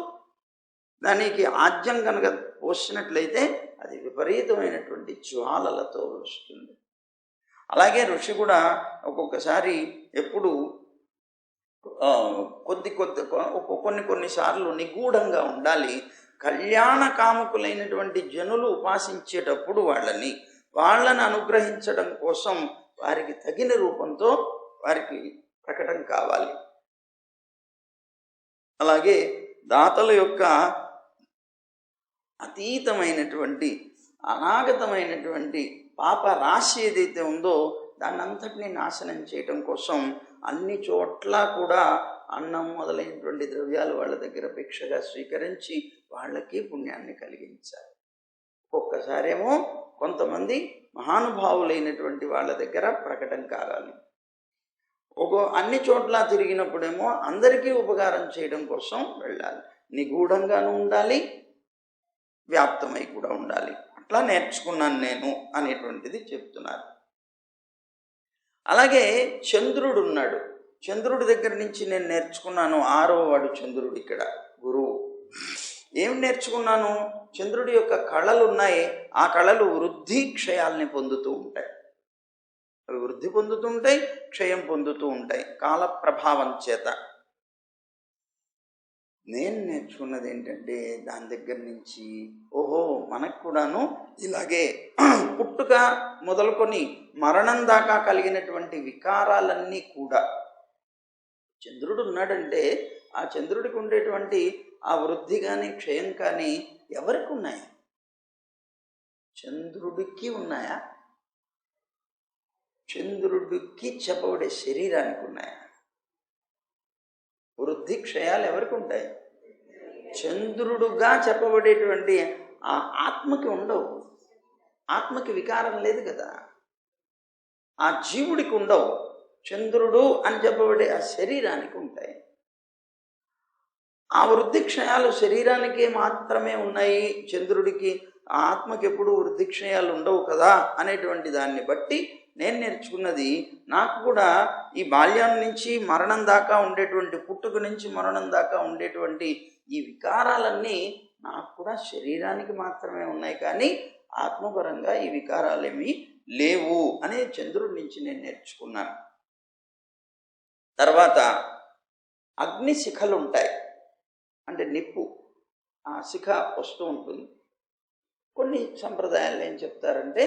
దానికి ఆజ్యం కనుక పోసినట్లయితే అది విపరీతమైనటువంటి జ్వాలలతో వస్తుంది. అలాగే ఋషి కూడా ఒక్కొక్కసారి ఎప్పుడు కొన్నిసార్లు నిగూఢంగా ఉండాలి. కళ్యాణ కాముకులైనటువంటి జనులు ఉపాసించేటప్పుడు వాళ్ళని అనుగ్రహించడం కోసం వారికి తగిన రూపంతో వారికి ప్రకటన కావాలి. అలాగే దాతల యొక్క అతీతమైనటువంటి అనాగతమైనటువంటి పాప రాశి ఏదైతే ఉందో దాన్ని అంతటినీ నాశనం చేయటం కోసం అన్ని చోట్ల కూడా అన్నం మొదలైనటువంటి ద్రవ్యాలు వాళ్ళ దగ్గర భిక్షగా స్వీకరించి వాళ్ళకి పుణ్యాన్ని కలిగించాలి. ఒక్కొక్కసారేమో కొంతమంది మహానుభావులైనటువంటి వాళ్ళ దగ్గర ప్రకటన కావాలి. అన్ని చోట్ల తిరిగినప్పుడేమో అందరికీ ఉపకారం చేయడం కోసం వెళ్ళాలి. నిగూఢంగాను ఉండాలి, వ్యాప్తమై కూడా ఉండాలి. అట్లా నేర్చుకున్నాను నేను అనేటువంటిది చెప్తున్నారు. అలాగే చంద్రుడు ఉన్నాడు. చంద్రుడి దగ్గర నుంచి నేను నేర్చుకున్నాను. 6వ వాడు చంద్రుడు ఇక్కడ గురువు. ఏం నేర్చుకున్నాను? చంద్రుడి యొక్క కళలు ఉన్నాయి. ఆ కళలు వృద్ధి క్షయాల్ని పొందుతూ ఉంటాయి. అవి వృద్ధి పొందుతుంటాయి, క్షయం పొందుతూ ఉంటాయి కాల ప్రభావం చేత. నేను నేర్చుకున్నది ఏంటంటే దాని దగ్గర నుంచి మనకు కూడాను ఇలాగే పుట్టుక మొదలుకొని మరణం దాకా కలిగినటువంటి వికారాలన్నీ కూడా చంద్రుడు ఉన్నాడంటే ఆ చంద్రుడికి ఉండేటువంటి ఆ వృద్ధి కానీ క్షయం కానీ ఎవరికి ఉన్నాయి? చంద్రుడికి ఉన్నాయా? చంద్రుడికి చెప్పబడే శరీరానికి ఉన్నాయా? వృద్ధి క్షయాలు ఎవరికి ఉంటాయి? చంద్రుడుగా చెప్పబడేటువంటి ఆ ఆత్మకి ఉండవు. ఆత్మకి వికారం లేదు కదా, ఆ జీవుడికి ఉండవు. చంద్రుడు అని చెప్పబడే ఆ శరీరానికి ఉంటాయి. ఆ వృద్ధి క్షయాలు శరీరానికే మాత్రమే ఉన్నాయి, చంద్రుడికి ఆ ఆత్మకి ఎప్పుడు వృద్ధి క్షయాలు ఉండవు కదా అనేటువంటి దాన్ని బట్టి నేను నేర్చుకున్నది, నాకు కూడా ఈ బాల్యం నుంచి మరణం దాకా ఉండేటువంటి, పుట్టుక నుంచి మరణం దాకా ఉండేటువంటి ఈ వికారాలన్నీ నాకు కూడా శరీరానికి మాత్రమే ఉన్నాయి, కానీ ఆత్మపరంగా ఈ వికారాలేమీ లేవు అనే చంద్రుడి నుంచి నేను నేర్చుకున్నాను. తర్వాత అగ్ని శిఖలు ఉంటాయి, అంటే నిప్పు, ఆ శిఖ వస్తూ ఉంటుంది. కొన్ని సంప్రదాయాలు ఏం చెప్తారంటే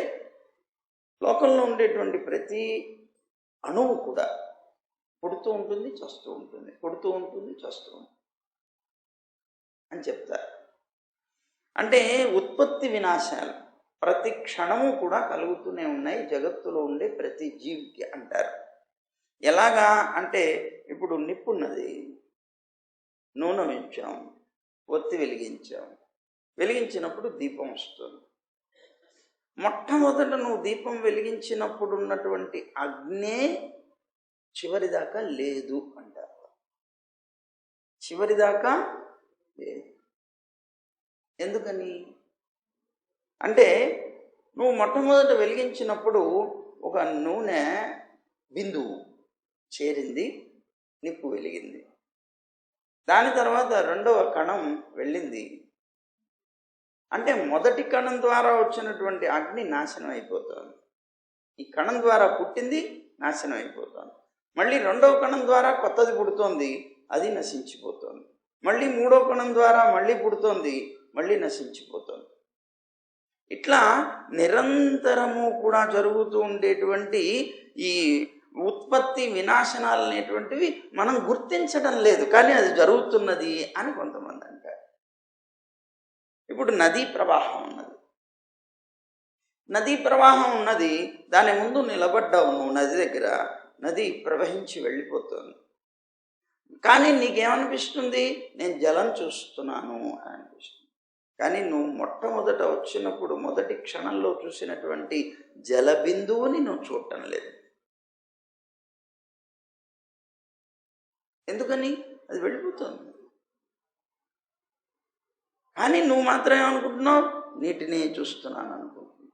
లోకంలో ఉండేటువంటి ప్రతి అణువు కూడా పుడుతూ ఉంటుంది, చస్తూ ఉంటుంది, పుడుతూ ఉంటుంది, చస్తూ ఉంటుంది అని చెప్తారు. అంటే ఉత్పత్తి వినాశాలు ప్రతి క్షణము కూడా కలుగుతూనే ఉన్నాయి జగత్తులో ఉండే ప్రతి జీవికి అంటారు. ఎలాగా అంటే ఇప్పుడు నిప్పున్నది, నూనె వేయించాం, ఒత్తి వెలిగించాం, వెలిగించినప్పుడు దీపం వస్తుంది. మొట్టమొదట నువ్వు దీపం వెలిగించినప్పుడు ఉన్నటువంటి అగ్నే చివరిదాకా లేదు అంటారు. చివరిదాకా లేదు. ఎందుకని అంటే నువ్వు మొట్టమొదట వెలిగించినప్పుడు ఒక నూనె బిందువు చేరింది, నిప్పు వెలిగింది. దాని తర్వాత రెండవ కణం వెళ్ళింది. అంటే మొదటి కణం ద్వారా వచ్చినటువంటి అగ్ని నాశనం అయిపోతుంది. ఈ కణం ద్వారా పుట్టింది నాశనం అయిపోతుంది. మళ్ళీ రెండవ కణం ద్వారా కొత్తది పుడుతోంది, అది నశించిపోతుంది. మళ్ళీ మూడో కణం ద్వారా మళ్ళీ పుడుతోంది, మళ్ళీ నశించిపోతుంది. ఇట్లా నిరంతరము కూడా జరుగుతూ ఉండేటువంటి ఈ ఉత్పత్తి వినాశనాలు అనేటువంటివి మనం గుర్తించడం లేదు, కానీ అది జరుగుతున్నది అని కొంతమంది అంటారు. ఇప్పుడు నదీ ప్రవాహం ఉన్నది, నదీ ప్రవాహం ఉన్నది, దాని ముందు నిలబడ్డావు నువ్వు నది దగ్గర, నది ప్రవహించి వెళ్ళిపోతుంది. కానీ నీకేమనిపిస్తుంది? నేను జలం చూస్తున్నాను అని అనిపిస్తుంది. కానీ నువ్వు మొట్టమొదట వచ్చినప్పుడు మొదటి క్షణంలో చూసినటువంటి జల బిందువుని నువ్వు చూడటం లేదు. ఎందుకని? అది వెళ్ళిపోతుంది. కానీ నువ్వు మాత్రం ఏమనుకుంటున్నావు? నీటిని చూస్తున్నాను అనుకుంటున్నావు.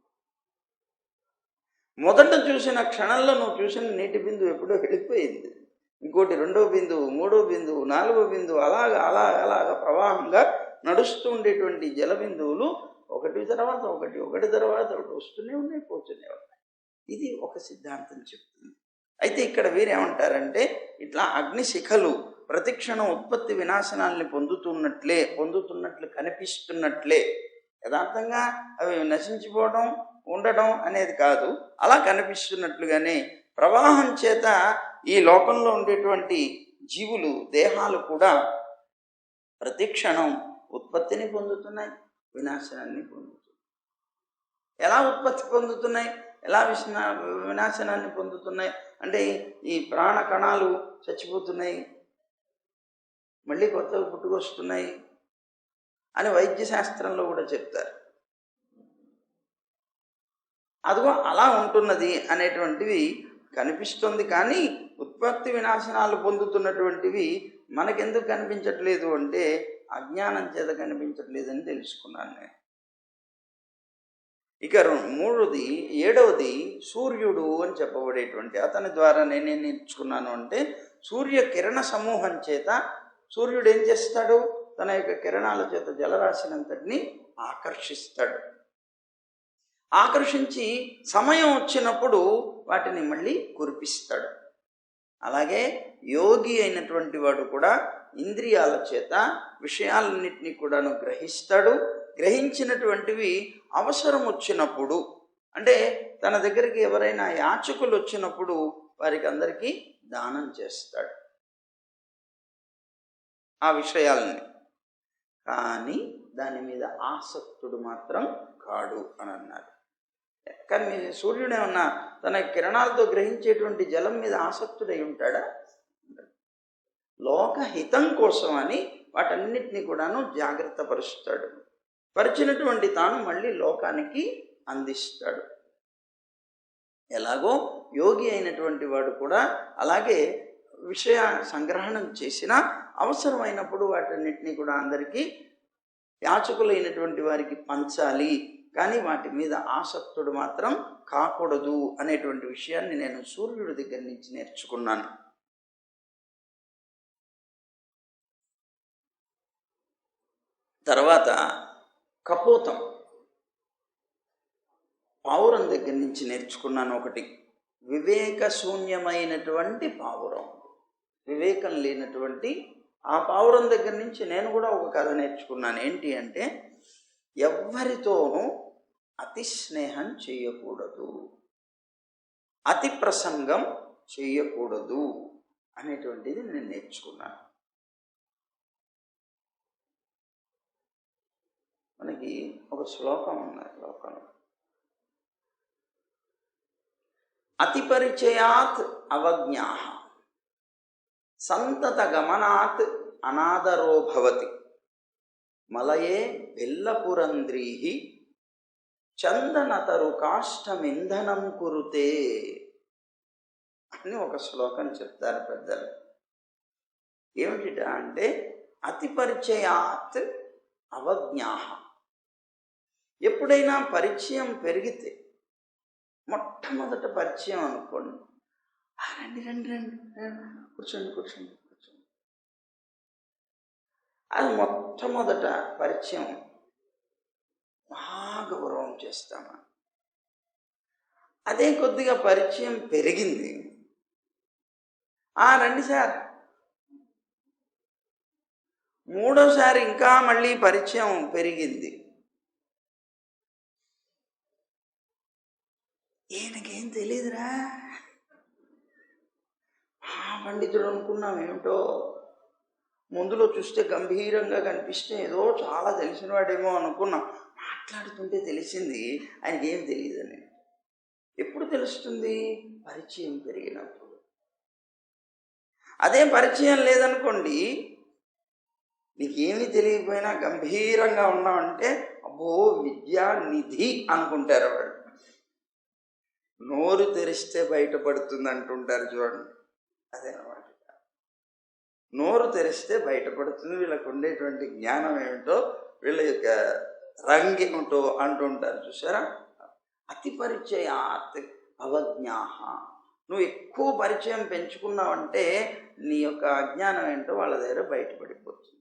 మొదట చూసిన క్షణంలో నువ్వు చూసిన నీటి బిందువు ఎప్పుడో వెళ్ళిపోయింది. ఇంకోటి రెండో బిందువు, మూడో బిందువు, నాలుగో బిందువు, అలాగ ప్రవాహంగా నడుస్తూ ఉండేటువంటి జల బిందువులు ఒకటి తర్వాత ఒకటి, ఒకటి తర్వాత ఒకటి వస్తూనే ఉన్నాయి, పోతూనే ఉన్నాయి. ఇది ఒక సిద్ధాంతం చెప్తుంది. అయితే ఇక్కడ వీరేమంటారంటే, ఇట్లా అగ్నిశిఖలు ప్రతిక్షణం ఉత్పత్తి వినాశనాల్ని పొందుతున్నట్లు కనిపిస్తున్నట్లే, యథార్థంగా అవి నశించిపోవడం ఉండడం అనేది కాదు, అలా కనిపిస్తున్నట్లుగానే ప్రవాహం చేత ఈ లోకంలో ఉండేటువంటి జీవులు, దేహాలు కూడా ప్రతిక్షణం ఉత్పత్తిని పొందుతున్నాయి, వినాశనాన్ని పొందుతున్నాయి. ఎలా ఉత్పత్తి పొందుతున్నాయి, ఎలా వినాశనాన్ని పొందుతున్నాయి అంటే, ఈ ప్రాణ కణాలు చచ్చిపోతున్నాయి, మళ్ళీ కొత్తవి పుట్టుకొస్తున్నాయి అని వైద్య శాస్త్రంలో కూడా చెప్తారు. అదిగో అలా ఉంటున్నది అనేటువంటివి కనిపిస్తుంది. కానీ ఉత్పత్తి వినాశనాలు పొందుతున్నటువంటివి మనకెందుకు కనిపించట్లేదు అంటే, అజ్ఞానం చేత కనిపించట్లేదని తెలుసుకున్నాను నేను. ఇక ఏడవది సూర్యుడు అని చెప్పబడేటువంటి అతని ద్వారా నేనేం నేర్చుకున్నాను అంటే, సూర్య కిరణ సమూహం చేత సూర్యుడు ఏం చేస్తాడు? తన యొక్క కిరణాల చేత జలరాశినంతటిని ఆకర్షిస్తాడు. ఆకర్షించి సమయం వచ్చినప్పుడు వాటిని మళ్ళీ కురిపిస్తాడు. అలాగే యోగి అయినటువంటి వాడు కూడా ఇంద్రియాల చేత విషయాలన్నింటినీ కూడాను గ్రహిస్తాడు. గ్రహించినటువంటివి అవసరం వచ్చినప్పుడు, అంటే తన దగ్గరికి ఎవరైనా యాచకులు వచ్చినప్పుడు వారికి అందరికీ దానం చేస్తాడు ఆ విషయాలని. కానీ దాని మీద ఆసక్తుడు మాత్రం కాడు అని అన్నారు. కానీ సూర్యుడు ఏమన్నా తన కిరణాలతో గ్రహించేటువంటి జలం మీద ఆసక్తుడై ఉంటాడా? లోకహితం కోసం అని వాటన్నిటినీ కూడాను జాగ్రత్త పరుస్తాడు. పరిచినటువంటి తాను మళ్ళీ లోకానికి అందిస్తాడు. ఎలాగో యోగి అయినటువంటి వాడు కూడా అలాగే విషయ సంగ్రహణం చేసిన అవసరమైనప్పుడు వాటన్నిటినీ కూడా అందరికీ యాచకులైనటువంటి వారికి పంచాలి, కానీ వాటి మీద ఆసక్తుడు మాత్రం కాకూడదు అనేటువంటి విషయాన్ని నేను సూర్యుడి దగ్గర నుంచి నేర్చుకున్నాను. తర్వాత కపోతం, పావురం దగ్గర నుంచి నేర్చుకున్నాను ఒకటి. వివేక శూన్యమైనటువంటి పావురం, వివేకం లేనటువంటి ఆ పావురం దగ్గర నుంచి నేను కూడా ఒక కథ నేర్చుకున్నాను. ఏంటి అంటే, ఎవ్వరితోనూ అతి స్నేహం చేయకూడదు, అతి ప్రసంగం చేయకూడదు అనేటువంటిది నేను నేర్చుకున్నాను. మనకి ఒక శ్లోకం ఉన్నది లోకంలో, అతి పరిచయాత్ అవజ్ఞాః సంతత గమనాత్ అనాదరో భవతి మలయే బెల్లపురంద్రీహి చందనతరు కాష్టమింధనం కురుతే అని ఒక శ్లోకం చెప్తారు పెద్దలు. ఏమిట అంటే, అతి పరిచయాత్ అవజ్ఞాః, ఎప్పుడైనా పరిచయం పెరిగితే, మొట్టమొదట పరిచయం అనుకోండి, రండి రండి రండి కూర్చోండి కూర్చోండి కూర్చోండి, అది మొట్టమొదట పరిచయం బాగా గౌరవం చేస్తామా. అదే కొద్దిగా పరిచయం పెరిగింది, రండి సార్, మూడోసారి ఇంకా మళ్ళీ పరిచయం పెరిగింది, ఈయనకేం తెలియదురా, పండితుడు అనుకున్నాం, ఏమిటో ముందులో చూస్తే గంభీరంగా కనిపిస్తే ఏదో చాలా తెలిసిన వాడేమో అనుకున్నాం, మాట్లాడుతుంటే తెలిసింది ఆయనకి ఏం తెలియదని. ఎప్పుడు తెలుస్తుంది? పరిచయం పెరిగినప్పుడు. అదే పరిచయం లేదనుకోండి, నీకేమీ తెలియకపోయినా గంభీరంగా ఉన్నామంటే అబ్బో విద్యా నిధి అనుకుంటారు వాడు. నోరు తెరిస్తే బయటపడుతుంది అంటుంటారు చూడండి, అదేనమాట. నోరు తెరిస్తే బయటపడుతుంది వీళ్ళకు ఉండేటువంటి జ్ఞానం ఏమిటో, వీళ్ళ యొక్క రంగు ఏమిటో అంటుంటారు చూసారా. అతి పరిచయాత్ అవజ్ఞాహ. నువ్వు ఎక్కువ పరిచయం పెంచుకున్నావంటే నీ యొక్క అజ్ఞానం ఏంటో వాళ్ళ దగ్గర బయటపడిపోతుంది.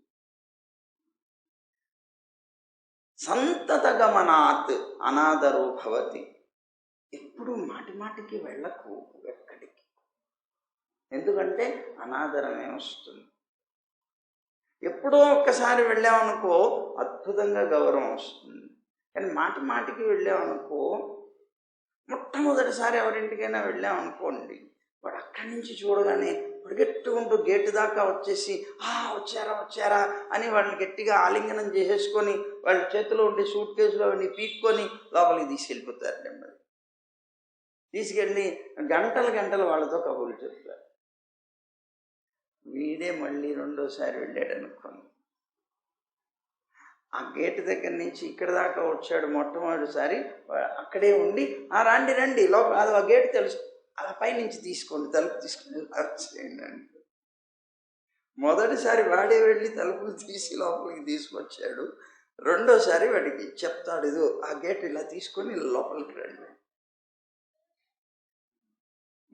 సంతత గమనాత్ అనాదరో భవతి. ఎప్పుడు మాటి మాటికి వెళ్ళకు ఎక్కడికి, ఎందుకంటే అనాదరమే వస్తుంది. ఎప్పుడో ఒక్కసారి వెళ్ళామనుకో అద్భుతంగా గౌరవం వస్తుంది. కానీ మాటి మాటికి వెళ్ళామనుకో, మొట్టమొదటిసారి ఎవరింటికైనా వెళ్ళామనుకోండి, వాడు అక్కడి నుంచి చూడగానే పరిగెట్టుకుంటూ గేటు దాకా వచ్చేసి వచ్చారా వచ్చారా అని వాళ్ళని గట్టిగా ఆలింగనం చేసేసుకొని వాళ్ళ చేతిలో ఉండి సూట్ కేసులో ఉండి పీక్కొని లోపలికి తీసుకెళ్ళిపోతారు. నెమ్మది తీసుకెళ్ళి గంటలు వాళ్ళతో కబుర్లు చెప్తారు. వీడే మళ్ళీ రెండోసారి వెళ్ళాడు అనుకోండి, ఆ గేటు దగ్గర నుంచి ఇక్కడ దాకా వచ్చాడు మొట్టమొదటిసారి, అక్కడే ఉండి రండి రండి లోపల, అది ఆ గేటు తెలుసు, అలా పైనుంచి తీసుకోండి, తలుపు తీసుకుని వచ్చేయండి. మొదటిసారి వాడే వెళ్ళి తలుపులు తీసి లోపలికి తీసుకొచ్చాడు, రెండోసారి వాడికి చెప్తాడు, ఇదో ఆ గేటు ఇలా తీసుకొని లోపలికి రండి.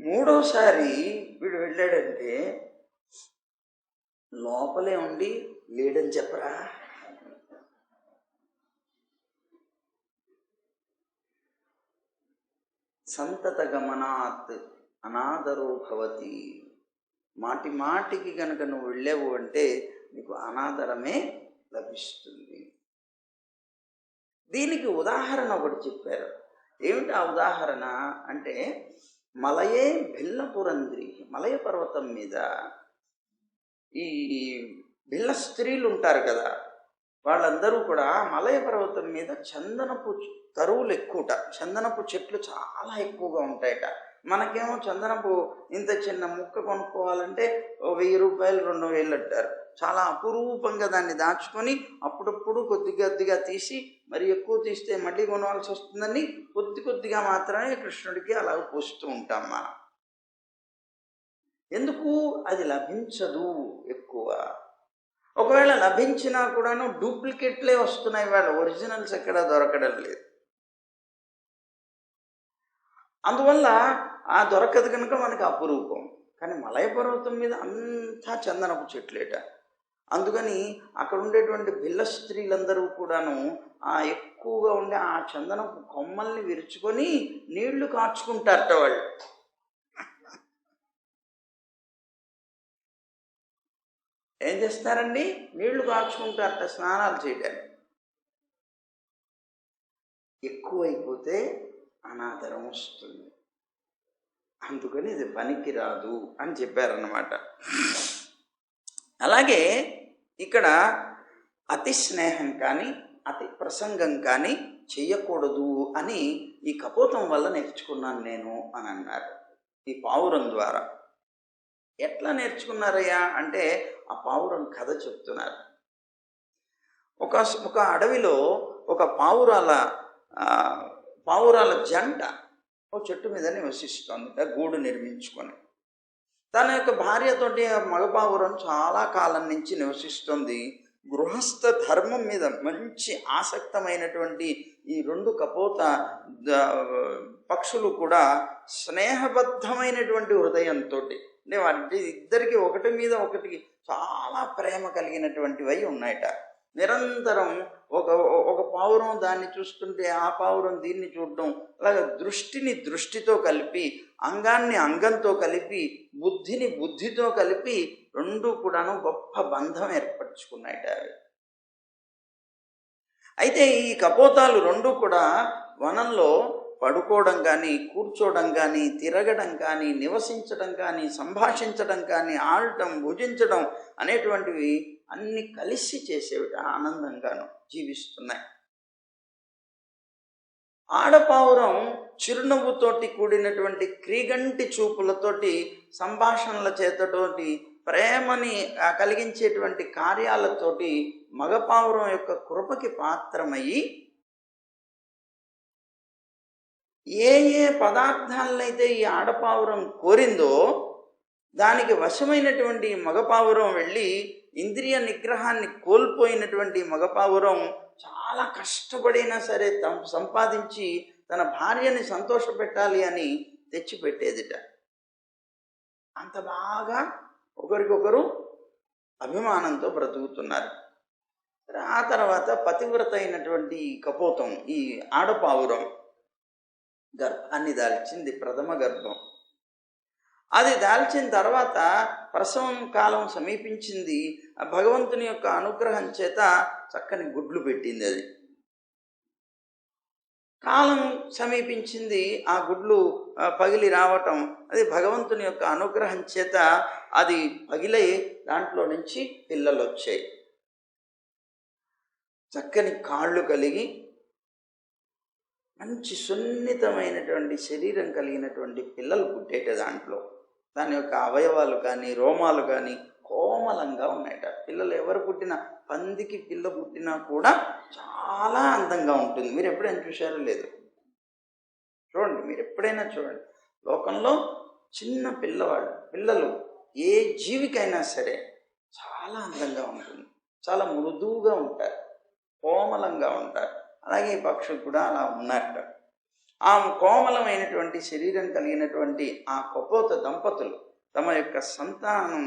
మూడోసారి వీడు వెళ్ళాడంటే లోపలే ఉండి లేడని చెప్పరా. సంతత గమనాత్ అనాదరో భవతి. మాటి మాటికి కనుక నువ్వు వెళ్ళావు అంటే నీకు అనాదరమే లభిస్తుంది. దీనికి ఉదాహరణ ఒకటి చెప్పారు. ఏమిటి ఆ ఉదాహరణ అంటే, మలయే భిల్లపురంద్రి, మలయ పర్వతం మీద ఈ భిల్ల స్త్రీలు ఉంటారు కదా, వాళ్ళందరూ కూడా మలయ పర్వతం మీద చందనపు తరువులు ఎక్కువట, చందనపు చెట్లు చాలా ఎక్కువగా ఉంటాయట. మనకేమో చందనపు ఇంత చిన్న ముక్క కొనుక్కోవాలంటే 1000 రూపాయలు 2000 అంటారు. చాలా అపురూపంగా దాన్ని దాచుకొని అప్పుడప్పుడు కొద్దిగా తీసి, మరి ఎక్కువ తీస్తే మళ్ళీ కొనవలసి వస్తుందని కొద్ది కొద్దిగా మాత్రమే కృష్ణుడికి అలా పోస్తూ ఉంటాం మనం. ఎందుకు? అది లభించదు ఎక్కువ. ఒకవేళ లభించినా కూడాను డూప్లికేట్లే వస్తున్నాయి, వాళ్ళ ఒరిజినల్స్ ఎక్కడా దొరకడం లేదు. అందువల్ల దొరకదు కనుక మనకు అపురూపం. కానీ మలయ పర్వతం మీద అంతా చందనపు చెట్లేట. అందుకని అక్కడ ఉండేటువంటి భిల్ల స్త్రీలందరూ కూడాను ఎక్కువగా ఉండే ఆ చందనపు కొమ్మల్ని విరుచుకొని నీళ్లు కాచుకుంటారట వాళ్ళు. ఏం చేస్తారండి? నీళ్లు కాచుకుంటారట స్నానాలు చేయడానికి. ఎక్కువైపోతే అనాదరం వస్తుంది, అందుకని ఇది పనికిరాదు అని చెప్పారన్నమాట. అలాగే ఇక్కడ అతి స్నేహం కానీ అతి ప్రసంగం కానీ చెయ్యకూడదు అని ఈ కపోతం వల్ల నేర్చుకున్నాను నేను అని అన్నారు, ఈ పావురం ద్వారా. ఎట్లా నేర్చుకున్నారయ్యా అంటే ఆ పావురం కథ చెప్తున్నారు. ఒక అడవిలో ఒక పావురాల జంట ఒక చెట్టు మీద నివసిస్తోంది, గూడు నిర్మించుకొని. తన యొక్క భార్యతోటి మగ పావురం చాలా కాలం నుంచి నివసిస్తుంది. గృహస్థ ధర్మం మీద మంచి ఆసక్తమైనటువంటి ఈ 2 కపోత పక్షులు కూడా స్నేహబద్ధమైనటువంటి హృదయంతో, అంటే వాటి ఇద్దరికి ఒకటి మీద ఒకటి చాలా ప్రేమ కలిగినటువంటివి ఉన్నాయట. నిరంతరం ఒక పావురం దాన్ని చూస్తుంటే ఆ పావురం దీన్ని చూడడం, అలాగే దృష్టిని దృష్టితో కలిపి, అంగాన్ని అంగంతో కలిపి, బుద్ధిని బుద్ధితో కలిపి 2 కూడాను గొప్ప బంధం ఏర్పరచుకున్నాయట అవి. అయితే ఈ కపోతాలు 2 కూడా వనంలో పడుకోవడం కానీ, కూర్చోవడం కానీ, తిరగడం కానీ, నివసించడం కానీ, సంభాషించడం కానీ, ఆడటం, భుజించడం అనేటువంటివి అన్ని కలిసి చేసేవి, ఆనందంగాను జీవిస్తున్నాయి. ఆడపావురం చిరునవ్వుతోటి కూడినటువంటి క్రీగంటి చూపులతోటి, సంభాషణల చేతతోటి, ప్రేమని కలిగించేటువంటి కార్యాలతోటి మగపావురం యొక్క కృపకి పాత్రమయ్యి ఏ ఏ పదార్థాలనైతే ఈ ఆడపావురం కోరిందో దానికి వశమైనటువంటి మగపావురం వెళ్ళి, ఇంద్రియ నిగ్రహాన్ని కోల్పోయినటువంటి మగపావురం చాలా కష్టపడినా సరే సంపాదించి తన భార్యని సంతోషపెట్టాలి అని తెచ్చిపెట్టేదిట. అంత బాగా ఒకరికొకరు అభిమానంతో బ్రతుకుతున్నారు. ఆ తర్వాత పతివ్రత అయినటువంటి ఈ కపోతం, ఈ ఆడపావురం గర్భాన్ని దాల్చింది, ప్రథమ గర్భం. అది దాల్చిన తర్వాత ప్రసవం కాలం సమీపించింది. భగవంతుని యొక్క అనుగ్రహం చేత చక్కని గుడ్లు పెట్టింది. అది కాలం సమీపించింది, ఆ గుడ్లు పగిలి రావటం, అది భగవంతుని యొక్క అనుగ్రహం చేత అది పగిలై దాంట్లో నుంచి పిల్లలు వచ్చాయి. చక్కని కాళ్ళు కలిగి మంచి సున్నితమైనటువంటి శరీరం కలిగినటువంటి పిల్లలు పుట్టేట. దాంట్లో దాని యొక్క అవయవాలు కానీ, రోమాలు కానీ కోమలంగా ఉన్నాయట. పిల్లలు ఎవరు పుట్టినా, పందికి పిల్ల పుట్టినా కూడా చాలా అందంగా ఉంటుంది. మీరు ఎప్పుడైనా చూశారో లేదు, చూడండి, మీరు ఎప్పుడైనా చూడండి. లోకంలో చిన్న పిల్లలు ఏ జీవికైనా సరే చాలా అందంగా ఉంటుంది, చాలా మృదువుగా ఉంటారు, కోమలంగా ఉంటారు. అలాగే ఈ పక్షులు కూడా అలా ఉన్నారట. ఆ కోమలమైనటువంటి శరీరం కలిగినటువంటి ఆ కపోత దంపతులు తమ యొక్క సంతానం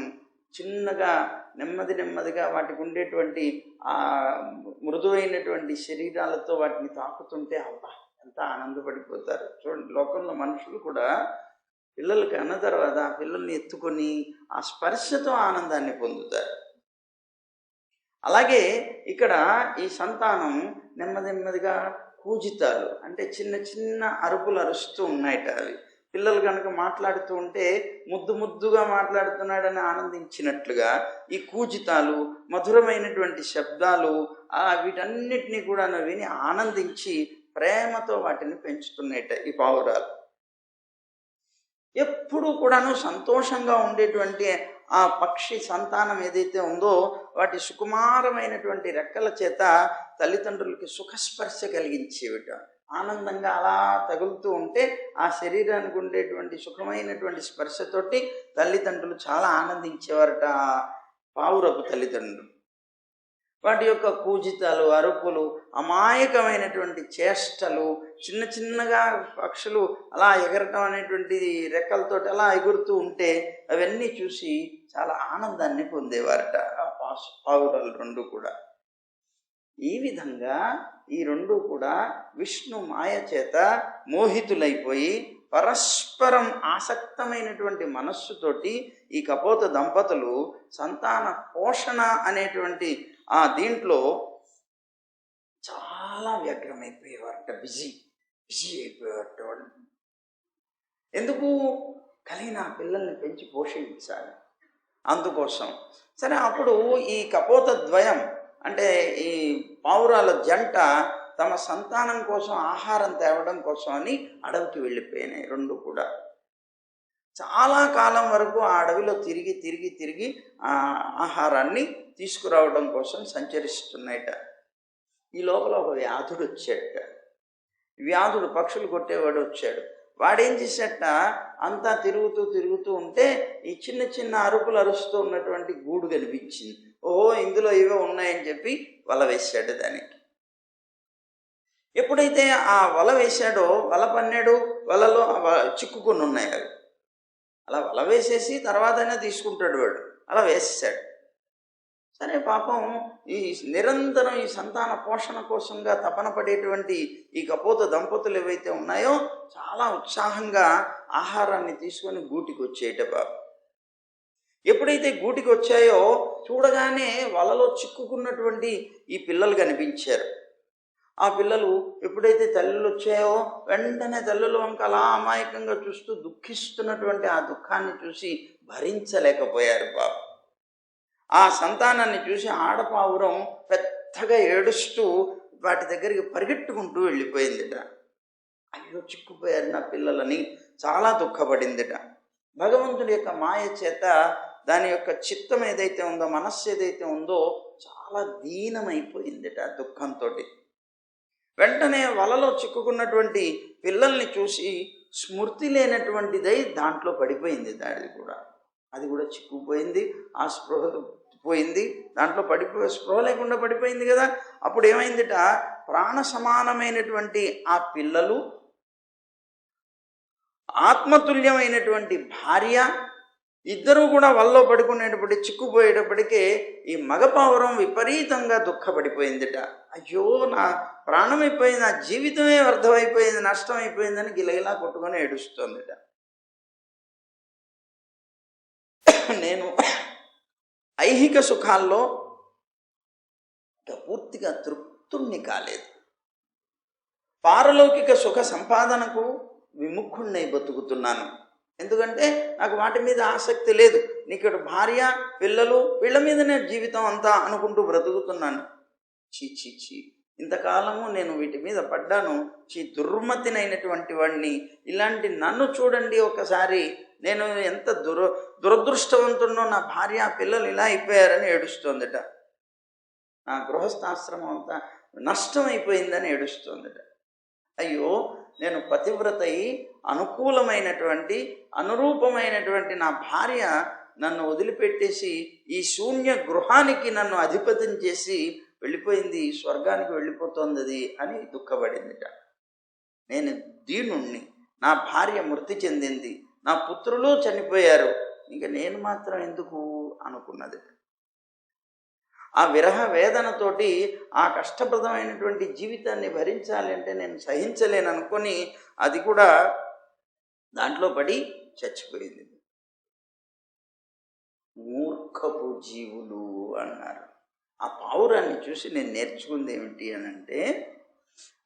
చిన్నగా నెమ్మదిగా వాటికి ఉండేటువంటి ఆ మృదువైనటువంటి శరీరాలతో వాటిని తాకుతుంటే అబ్బా ఎంత ఆనందపడిపోతారు. చూడండి, లోకంలో మనుషులు కూడా పిల్లలకి అన్న తర్వాత ఆ పిల్లల్ని ఎత్తుకొని ఆ స్పర్శతో ఆనందాన్ని పొందుతారు. అలాగే ఇక్కడ ఈ సంతానం నెమ్మదిగా కూజితాలు, అంటే చిన్న అరుపులు అరుస్తూ ఉన్నాయట. అవి పిల్లలు కనుక మాట్లాడుతూ ఉంటే ముద్దుగా మాట్లాడుతున్నాడని ఆనందించినట్లుగా ఈ కూజితాలు, మధురమైనటువంటి శబ్దాలు, వీటన్నిటినీ కూడా విని ఆనందించి ప్రేమతో వాటిని పెంచుతున్నాయట ఈ పావురాలు. ఎప్పుడూ కూడాను సంతోషంగా ఉండేటువంటి ఆ పక్షి సంతానం ఏదైతే ఉందో వాటి సుకుమారమైనటువంటి రెక్కల చేత తల్లిదండ్రులకి సుఖస్పర్శ కలిగించేవిట. ఆనందంగా అలా తగులుతూ ఉంటే ఆ శరీరానికి ఉండేటువంటి సుఖమైనటువంటి స్పర్శతోటి తల్లిదండ్రులు చాలా ఆనందించేవారట. పావురపు తల్లిదండ్రులు వాటి యొక్క కూజితాలు, అరుపులు, అమాయకమైనటువంటి చేష్టలు, చిన్నగా పక్షులు అలా ఎగరటం అనేటువంటి రెక్కలతోటి అలా ఎగురుతూ ఉంటే అవన్నీ చూసి చాలా ఆనందాన్ని పొందేవారట ఆ పావురాలు 2 కూడా. ఈ విధంగా ఈ 2 కూడా విష్ణు మాయ చేత మోహితులైపోయి పరస్పరం ఆసక్తమైనటువంటి మనస్సుతోటి ఈ కపోత దంపతులు సంతాన పోషణ అనేటువంటి ఆ దీంట్లో చాలా వ్యగ్రమైపోయేవారట, బిజీ అయిపోయేవారట వాళ్ళు. ఎందుకు? కలిగిన పిల్లల్ని పెంచి పోషించాలి, అందుకోసం. సరే, అప్పుడు ఈ కపోత ద్వయం అంటే ఈ పావురాల జంట తమ సంతానం కోసం ఆహారం తేవడం కోసం అని అడవికి వెళ్ళిపోయినాయి 2 కూడా. చాలా కాలం వరకు ఆ అడవిలో తిరిగి ఆహారాన్ని తీసుకురావడం కోసం సంచరిస్తున్నాయట. ఈ లోపల ఒక వ్యాధుడు వచ్చాడట. వ్యాధుడు, పక్షులు కొట్టేవాడు వచ్చాడు. వాడేం చేశాట, అంతా తిరుగుతూ ఉంటే ఈ చిన్న అరుపులు అరుస్తూ ఉన్నటువంటి గూడు కనిపించింది. ఓ, ఓహో ఇందులో ఇవే ఉన్నాయని చెప్పి వల వేశాడు దానికి. ఎప్పుడైతే ఆ వల వేశాడో, వల పన్నాడు, వలలో చిక్కుకొని ఉన్నాయి అవి. అలా వల వేసేసి తర్వాతైనా తీసుకుంటాడు వాడు, అలా వేసేసాడు. సరే పాపం ఈ నిరంతరం ఈ సంతాన పోషణ కోసంగా తపన పడేటువంటి ఈ కపోత దంపతులు ఏవైతే ఉన్నాయో చాలా ఉత్సాహంగా ఆహారాన్ని తీసుకొని గూటికి వచ్చేట బాబు. ఎప్పుడైతే గూటికి వచ్చాయో చూడగానే వలలో చిక్కుకున్నటువంటి ఈ పిల్లలు కనిపించారు. ఆ పిల్లలు ఎప్పుడైతే తల్లులు వచ్చాయో వెంటనే తల్లుల వంక అలా అమాయకంగా చూస్తూ దుఃఖిస్తున్నటువంటి ఆ దుఃఖాన్ని చూసి భరించలేకపోయారు బాబు. ఆ సంతానాన్ని చూసి ఆడపావురం పెద్దగా ఏడుస్తూ వాటి దగ్గరికి పరిగెట్టుకుంటూ వెళ్ళిపోయిందిట. అయ్యో చిక్కుపోయారు నా పిల్లలని చాలా దుఃఖపడిందిట. భగవంతుడి యొక్క మాయ చేత దాని యొక్క చిత్తం ఏదైతే ఉందో, మనస్సు ఏదైతే ఉందో చాలా దీనమైపోయిందిట దుఃఖంతో. వెంటనే వలలో చిక్కుకున్నటువంటి పిల్లల్ని చూసి స్మృతి లేనటువంటిదై దాంట్లో పడిపోయింది. అది కూడా చిక్కుపోయింది, ఆ స్పృహ పోయింది, దాంట్లో స్పృహ లేకుండా పడిపోయింది కదా. అప్పుడు ఏమైందిట, ప్రాణ సమానమైనటువంటి ఆ పిల్లలు, ఆత్మతుల్యమైనటువంటి భార్య ఇద్దరూ కూడా వల్లో పడుకునేటప్పటి చిక్కుపోయేటప్పటికే ఈ మగపావురం విపరీతంగా దుఃఖపడిపోయిందిట. అయ్యో నా ప్రాణం అయిపోయింది, నా జీవితమే వ్యర్థమైపోయింది, నష్టం అయిపోయిందని గిలగిలా కొట్టుకొని ఏడుస్తోందిట. నేను ఐహిక సుఖాల్లో పూర్తిగా తృప్తుణ్ణి కాలేదు, పారలౌకిక సుఖ సంపాదనకు విముఖుణ్ణై బతుకుతున్నాను. ఎందుకంటే నాకు వాటి మీద ఆసక్తి లేదు. నీకు భార్య పిల్లలు వీళ్ళ మీదనే జీవితం అంతా అనుకుంటూ బ్రతుకుతున్నాను. చీ ఇంతకాలము నేను వీటి మీద పడ్డాను, దుర్మతినైనటువంటి వాడిని. ఇలాంటి నన్ను చూడండి ఒకసారి, నేను ఎంత దురదృష్టవంతున్నో, నా భార్య పిల్లలు ఇలా అయిపోయారని ఏడుస్తోందట. నా గృహస్థాశ్రమం అంతా నష్టమైపోయిందని ఏడుస్తోందట. అయ్యో నేను పతివ్రతై అనుకూలమైనటువంటి అనురూపమైనటువంటి నా భార్య నన్ను వదిలిపెట్టేసి ఈ శూన్య గృహానికి నన్ను అధిపతిని చేసి వెళ్ళిపోయింది, స్వర్గానికి వెళ్ళిపోతుంది అది అని దుఃఖపడిందిట. నేను దీనుణ్ణి, నా భార్య మృతి చెందింది, నా పుత్రులు చనిపోయారు, ఇంక నేను మాత్రం ఎందుకు అనుకున్నది. ఆ విరహ వేదనతోటి ఆ కష్టప్రదమైనటువంటి జీవితాన్ని భరించాలి అంటే నేను సహించలేను అనుకొని అది కూడా దాంట్లో పడి చచ్చిపోయింది. మూర్ఖపు జీవులు అన్నారు. ఆ పావురాన్ని చూసి నేను నేర్చుకుంది ఏమిటి అని అంటే,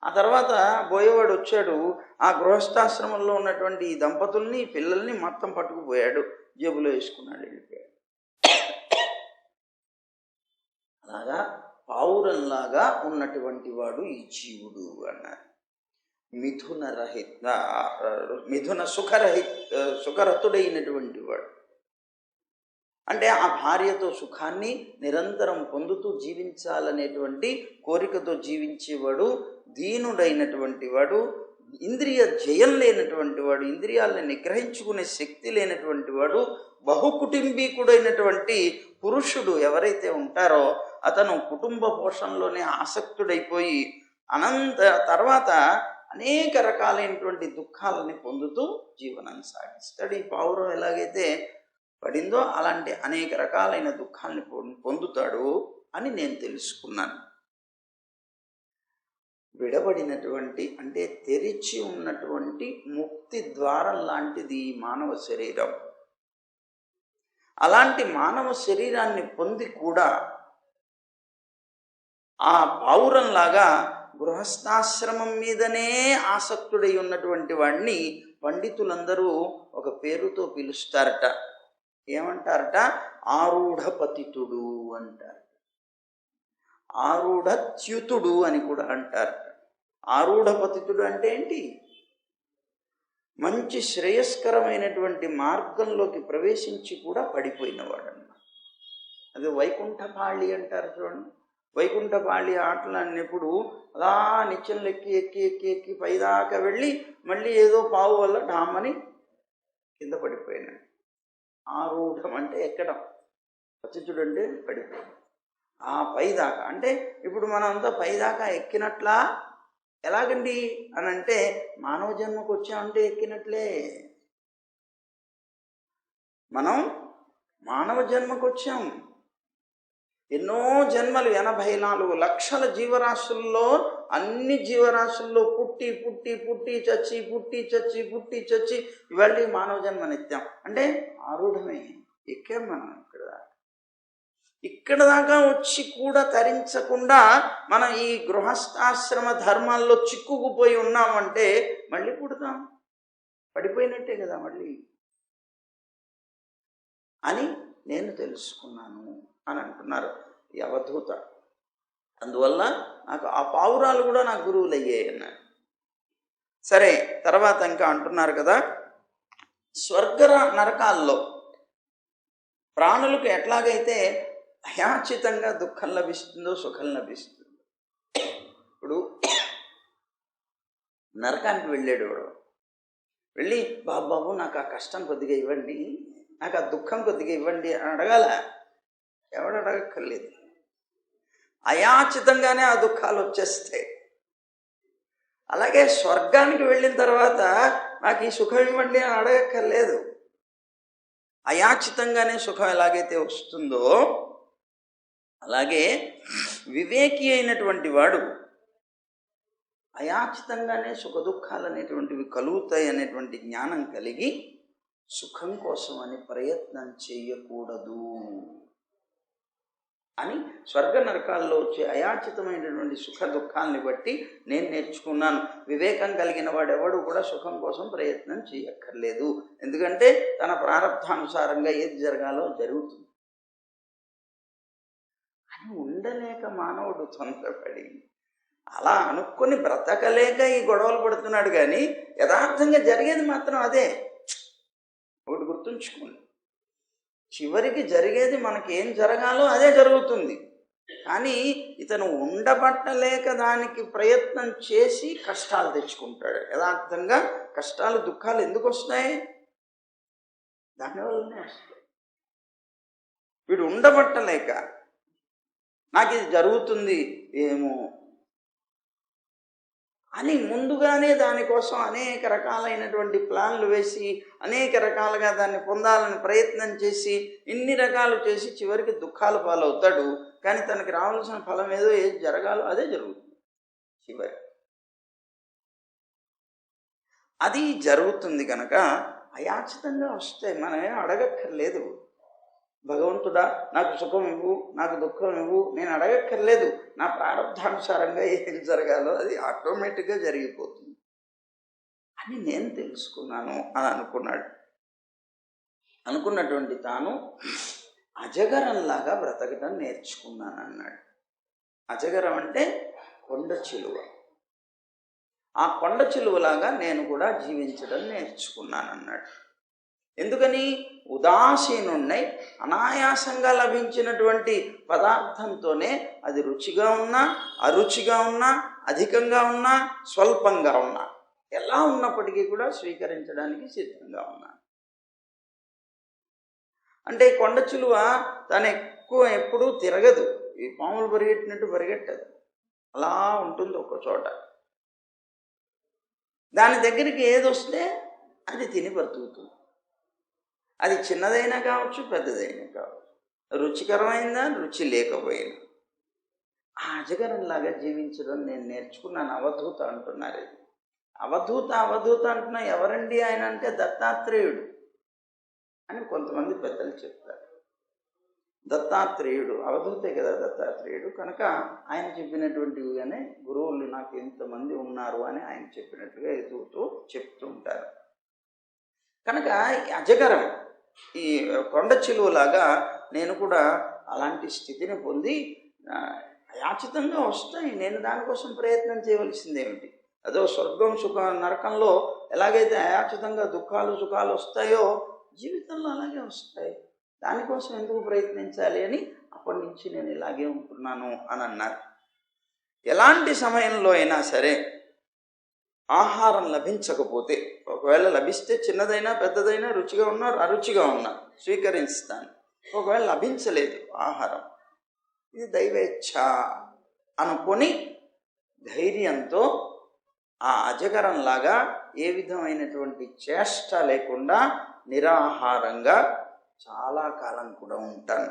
ఆ తర్వాత బోయేవాడు వచ్చాడు, ఆ గృహస్థాశ్రమంలో ఉన్నటువంటి ఈ దంపతుల్ని పిల్లల్ని మొత్తం పట్టుకుపోయాడు, జేబులో వేసుకున్నాడు, వెళ్ళిపోయాడు. అలాగా పావురంలాగా ఉన్నటువంటి వాడు ఈ జీవుడు అన్నారు. మిథున సుఖరతుడైనటువంటి వాడు అంటే ఆ భార్యతో సుఖాన్ని నిరంతరం పొందుతూ జీవించాలనేటువంటి కోరికతో జీవించేవాడు, దీనుడైనటువంటి వాడు, ఇంద్రియ జయం లేనటువంటి వాడు, ఇంద్రియాలను నిగ్రహించుకునే శక్తి లేనటువంటి వాడు, బహుకుటుంబీకుడైనటువంటి పురుషుడు ఎవరైతే ఉంటారో అతను కుటుంబ పోషణలోనే ఆసక్తుడైపోయి తర్వాత అనేక రకాలైనటువంటి దుఃఖాలని పొందుతూ జీవనాన్ని సాగిస్తాడు. ఈ పావురం ఎలాగైతే పడిందో అలాంటి అనేక రకాలైన దుఃఖాలని పొందుతాడు అని నేను తెలుసుకున్నాను. విడబడినటువంటి అంటే తెరిచి ఉన్నటువంటి ముక్తి ద్వారం లాంటిది మానవ శరీరం. అలాంటి మానవ శరీరాన్ని పొంది కూడా ఆ పావురంలాగా గృహస్థాశ్రమం మీదనే ఆసక్తుడై ఉన్నటువంటి వాడిని పండితులందరూ ఒక పేరుతో పిలుస్తారట. ఏమంటారట? ఆరూఢపతితుడు అంటారు, ఆరూఢచ్యుతుడు అని కూడా అంటారట. ఆరూఢపతితుడు అంటే ఏంటి? మంచి శ్రేయస్కరమైనటువంటి మార్గంలోకి ప్రవేశించి కూడా పడిపోయినవాడు అన్నమాట. అది వైకుంఠపాళి అంటారు చూడండి. వైకుంఠపాళి ఆటలు అన్నప్పుడు అలా నిత్యం ఎక్కి ఎక్కి ఎక్కి ఎక్కి పైదాకా వెళ్ళి మళ్ళీ ఏదో పావు వల్ల డామని కింద పడిపోయినాడు. ఆరూఢం అంటే ఎక్కడం, పతితుడు అంటే పడిపోయాడు. ఆ పైదాకా అంటే ఇప్పుడు మనంతా పైదాకా ఎక్కినట్లా ఎలాగండి అని అంటే మానవ జన్మకు వచ్చామంటే ఎక్కినట్లే. మనం మానవ జన్మకు వచ్చాం. ఎన్నో జన్మలు 84 లక్షల జీవరాశుల్లో అన్ని జీవరాశుల్లో పుట్టి పుట్టి పుట్టి చచ్చి పుట్టి చచ్చి పుట్టి చచ్చి ఇవాళ మానవ జన్మనిత్యాం అంటే ఆరూఢమే, ఎక్కాం మనం ఇక్కడ దాకా వచ్చి కూడా తరించకుండా మనం ఈ గృహస్థాశ్రమ ధర్మాల్లో చిక్కుకుపోయి ఉన్నామంటే మళ్ళీ పుడతాం, పడిపోయినట్టే కదా మళ్ళీ అని నేను తెలుసుకున్నాను అని అంటున్నారు ఈ అవధూత. అందువల్ల నాకు ఆ పావురాలు కూడా నాకు గురువులు అయ్యాయి అన్నారు. సరే, తర్వాత ఇంకా అంటున్నారు కదా, స్వర్గ నరకాల్లో ప్రాణులకు ఎట్లాగైతే అయాచితంగా దుఃఖం లభిస్తుందో సుఖం లభిస్తుందో. ఇప్పుడు నరకానికి వెళ్ళాడు వాడు, వెళ్ళి బాబు నాకు ఆ కష్టం కొద్దిగా ఇవ్వండి, నాకు ఆ దుఃఖం కొద్దిగా ఇవ్వండి అని అడగాల, ఎవడు అడగక్కర్లేదు. అయాచితంగానే ఆ దుఃఖాలు వచ్చేస్తాయి. అలాగే స్వర్గానికి వెళ్ళిన తర్వాత నాకు ఈ సుఖం ఇవ్వండి అని అడగక్కర్లేదు. అయాచితంగానే సుఖం ఎలాగైతే వస్తుందో అలాగే వివేకి అయినటువంటి వాడు అయాచితంగానే సుఖ దుఃఖాలు అనేటువంటివి కలుగుతాయి అనేటువంటి జ్ఞానం కలిగి సుఖం కోసం అని ప్రయత్నం చేయకూడదు అని స్వర్గ నరకాల్లో వచ్చే అయాచితమైనటువంటి సుఖ దుఃఖాలని బట్టి నేను నేర్చుకున్నాను. వివేకం కలిగిన వాడెవడు కూడా సుఖం కోసం ప్రయత్నం చేయక్కర్లేదు. ఎందుకంటే తన ప్రారంధానుసారంగా ఏది జరగాలో జరుగుతుంది అని ఉండలేక మానవుడు తొందరపడి అలా అనుకొని బ్రతకలేక ఈ గొడవలు పడుతున్నాడు. కానీ యథార్థంగా జరిగేది మాత్రం అదే. ఒకటి గుర్తుంచుకోండి, చివరికి జరిగేది మనకి ఏం జరగాలో అదే జరుగుతుంది. కానీ ఇతను ఉండబట్టలేక దానికి ప్రయత్నం చేసి కష్టాలు తెచ్చుకుంటాడు. యథార్థంగా కష్టాలు దుఃఖాలు ఎందుకు వస్తాయి? దానివల్లనే వస్తాయి. వీడు ఉండబట్టలేక నాకు ఇది జరుగుతుంది ఏమో అని ముందుగానే దానికోసం అనేక రకాలైనటువంటి ప్లాన్లు వేసి అనేక రకాలుగా దాన్ని పొందాలని ప్రయత్నం చేసి ఇన్ని రకాలు చేసి చివరికి దుఃఖాలు పాలవుతాడు. కానీ తనకి రావాల్సిన ఫలం ఏదో ఏది జరగాలో అదే జరుగుతుంది చివరి. అది జరుగుతుంది కనుక అయాచితంగా వస్తాయి, మనమేం అడగక్కర్లేదు. భగవంతుడా నాకు సుఖం ఇవ్వు, నాకు దుఃఖం ఇవ్వు, నేను అడగక్కర్లేదు. నా ప్రారంధానుసారంగా ఏం జరగాలో అది ఆటోమేటిక్గా జరిగిపోతుంది అని నేను తెలుసుకున్నాను అని అనుకున్నాడు. అనుకున్నటువంటి తాను అజగరంలాగా బ్రతకడం నేర్చుకున్నాను అన్నాడు. అజగరం అంటే కొండ చిలువ. ఆ కొండ చిలువలాగా నేను కూడా జీవించడం నేర్చుకున్నాను అన్నాడు. ఎందుకని? ఉదాసీనున్నై అనాయాసంగా లభించినటువంటి పదార్థంతోనే అది రుచిగా ఉన్నా అరుచిగా ఉన్నా అధికంగా ఉన్నా స్వల్పంగా ఉన్నా ఎలా ఉన్నప్పటికీ కూడా స్వీకరించడానికి సిద్ధంగా ఉన్నాను. అంటే కొండ చిలువ తను ఎక్కువ ఎప్పుడూ తిరగదు, ఈ పాములు పరిగెట్టినట్టు పరిగెట్టదు, అలా ఉంటుంది ఒక చోట. దాని దగ్గరికి ఏది వస్తే అది తిని బ్రతుకుతుంది. అది చిన్నదైనా కావచ్చు పెద్దదైనా కావచ్చు, రుచికరమైందా రుచి లేకపోయినా. ఆ అజగరంలాగా జీవించడం నేను నేర్చుకున్నాను. అవధూత అంటున్నారు. ఇది అవధూత అంటున్నా ఎవరండి ఆయన అంటే దత్తాత్రేయుడు అని కొంతమంది పెద్దలు చెప్తారు. దత్తాత్రేయుడు అవధూతే కదా దత్తాత్రేయుడు. కనుక ఆయన చెప్పినటువంటివిగానే గురువులు నాకు ఎంతమంది ఉన్నారు అని ఆయన చెప్పినట్టుగా ఎదుగుతూ చెప్తూ ఉంటారు. కనుక అజగరం ఈ కొండ చిలువలాగా నేను కూడా అలాంటి స్థితిని పొంది అయాచితంగా వస్తాయి. నేను దానికోసం ప్రయత్నం చేయవలసింది ఏమిటి? అదో స్వర్గం సుఖ నరకంలో ఎలాగైతే అయాచితంగా దుఃఖాలు సుఖాలు వస్తాయో జీవితంలో అలాగే వస్తాయి. దానికోసం ఎందుకు ప్రయత్నించాలి అని అప్పటి నుంచి నేను ఇలాగే ఉంటున్నాను అని అన్నారు. ఎలాంటి సమయంలో అయినా సరే ఆహారం లభించకపోతే, ఒకవేళ లభిస్తే చిన్నదైనా పెద్దదైనా రుచిగా ఉన్నా అరుచిగా ఉన్నా స్వీకరిస్తాను. ఒకవేళ లభించలేదు ఆహారం, ఇది దైవేచ్ఛ అనుకొని ధైర్యంతో ఆ అజగరంలాగా ఏ విధమైనటువంటి చేష్ట లేకుండా నిరాహారంగా చాలా కాలం కూడా ఉంటాను,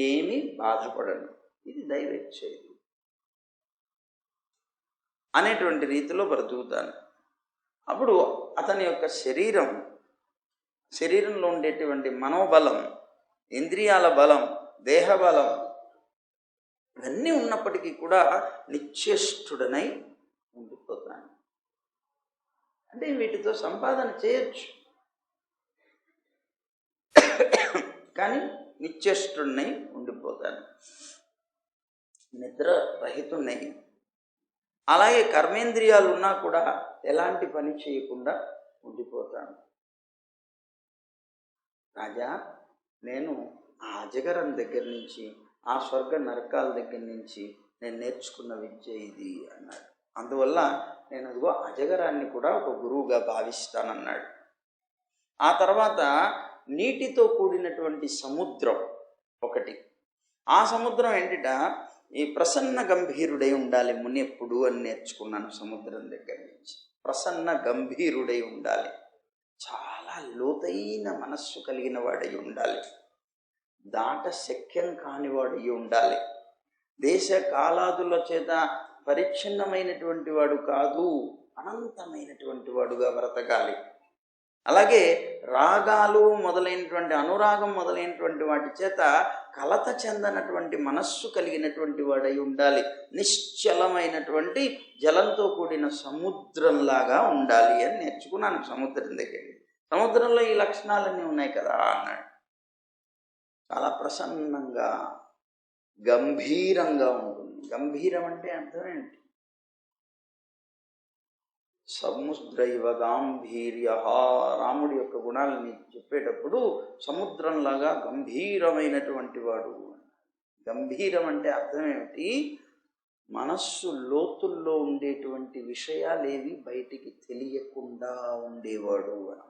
ఏమీ బాధపడను, ఇది దైవేచ్ఛ అనేటువంటి రీతిలో బ్రతుకుతాను. అప్పుడు అతని యొక్క శరీరంలో ఉండేటువంటి మనోబలం, ఇంద్రియాల బలం, దేహబలం ఇవన్నీ ఉన్నప్పటికీ కూడా నిశ్చేష్టుడనై ఉండిపోతాను. అంటే వీటితో సంపాదన చేయొచ్చు, కానీ నిశ్చేష్టుడనై ఉండిపోతాను, నిద్ర రహితుడనై. అలాగే కర్మేంద్రియాలు ఉన్నా కూడా ఎలాంటి పని చేయకుండా ఉండిపోతాను. రాజా, నేను ఆ అజగరం దగ్గర నుంచి, ఆ స్వర్గ నరకాల దగ్గర నుంచి నేను నేర్చుకున్న విద్య ఇది అన్నాడు. అందువల్ల నేను అదిగో అజగరాన్ని కూడా ఒక గురువుగా భావిస్తానన్నాడు. ఆ తర్వాత నీటితో కూడినటువంటి సముద్రం ఒకటి. ఆ సముద్రం ఏంటిట, ఈ ప్రసన్న గంభీరుడై ఉండాలి ముని ఎప్పుడు అని నేర్చుకున్నాను సముద్రం దగ్గర నుంచి. ప్రసన్న గంభీరుడై ఉండాలి, చాలా లోతైన మనస్సు కలిగిన వాడై ఉండాలి, దాట శక్యం కానివాడై ఉండాలి, దేశ కాలాదుల చేత పరిచ్ఛిన్నమైనటువంటి వాడు కాదు, అనంతమైనటువంటి వాడుగా బ్రతకాలి. అలాగే రాగాలు మొదలైనటువంటి అనురాగం మొదలైనటువంటి వాటి చేత కలత చెందనటువంటి మనస్సు కలిగినటువంటి వాడై ఉండాలి, నిశ్చలమైనటువంటి జలంతో కూడిన సముద్రంలాగా ఉండాలి అని నేర్చుకున్నాను సముద్రం దగ్గర. సముద్రంలో ఈ లక్షణాలన్నీ ఉన్నాయి కదా అన్నాడు. చాలా ప్రసన్నంగా గంభీరంగా ఉంటుంది. గంభీరం అంటే అర్థం ఏంటి? సముద్రైవ గాంభీర్య. రాముడి యొక్క గుణాలని చెప్పేటప్పుడు సముద్రంలాగా గంభీరమైనటువంటి వాడు. గంభీరం అంటే అర్థం ఏమిటి? మనస్సు లోతుల్లో ఉండేటువంటి విషయాలేవి బయటికి తెలియకుండా ఉండేవాడు అన్నమాట.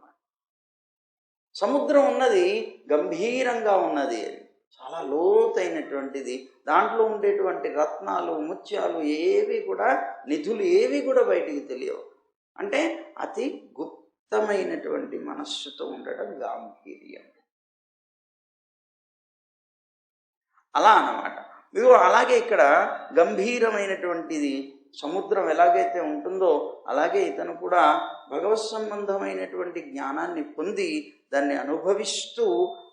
సముద్రం ఉన్నది గంభీరంగా ఉన్నది, చాలా లోతైనటువంటిది. దాంట్లో ఉండేటువంటి రత్నాలు, ముత్యాలు ఏవి కూడా, నిధులు ఏవి కూడా బయటికి తెలియవు. అంటే అతి గుప్తమైనటువంటి మనస్సుతో ఉండడం గాంభీర్యం. అలా అన్నమాట. ఇదిగో అలాగే ఇక్కడ గంభీరమైనటువంటిది సముద్రం ఎలాగైతే ఉంటుందో అలాగే ఇతను కూడా భగవత్ సంబంధమైనటువంటి జ్ఞానాన్ని పొంది దాన్ని అనుభవిస్తూ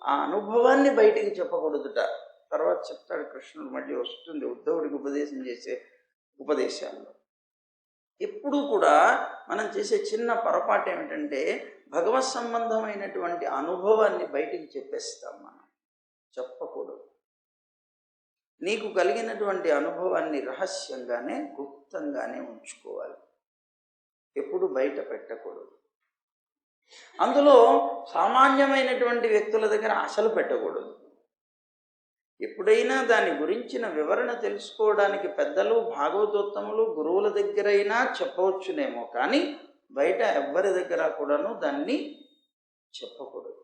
ఆ అనుభవాన్ని బయటికి చెప్పకూడదుట. తర్వాత చెప్తాడు కృష్ణుడు, మళ్ళీ వస్తుంది ఉద్ధవుడికి ఉపదేశం చేసే ఉపదేశాల్లో. ఎప్పుడూ కూడా మనం చేసే చిన్న పొరపాటు ఏమిటంటే భగవత్ సంబంధమైనటువంటి అనుభవాన్ని బయటికి చెప్పేస్తాం. మనం చెప్పకూడదు. నీకు కలిగినటువంటి అనుభవాన్ని రహస్యంగానే, గుప్తంగానే ఉంచుకోవాలి, ఎప్పుడు బయట పెట్టకూడదు. అందులో సామాన్యమైనటువంటి వ్యక్తుల దగ్గర అసలు పెట్టకూడదు. ఎప్పుడైనా దాని గురించిన వివరణ తెలుసుకోవడానికి పెద్దలు, భాగవతోత్తములు, గురువుల దగ్గరైనా చెప్పవచ్చునేమో, కానీ బయట ఎవ్వరి దగ్గర కూడాను దాన్ని చెప్పకూడదు.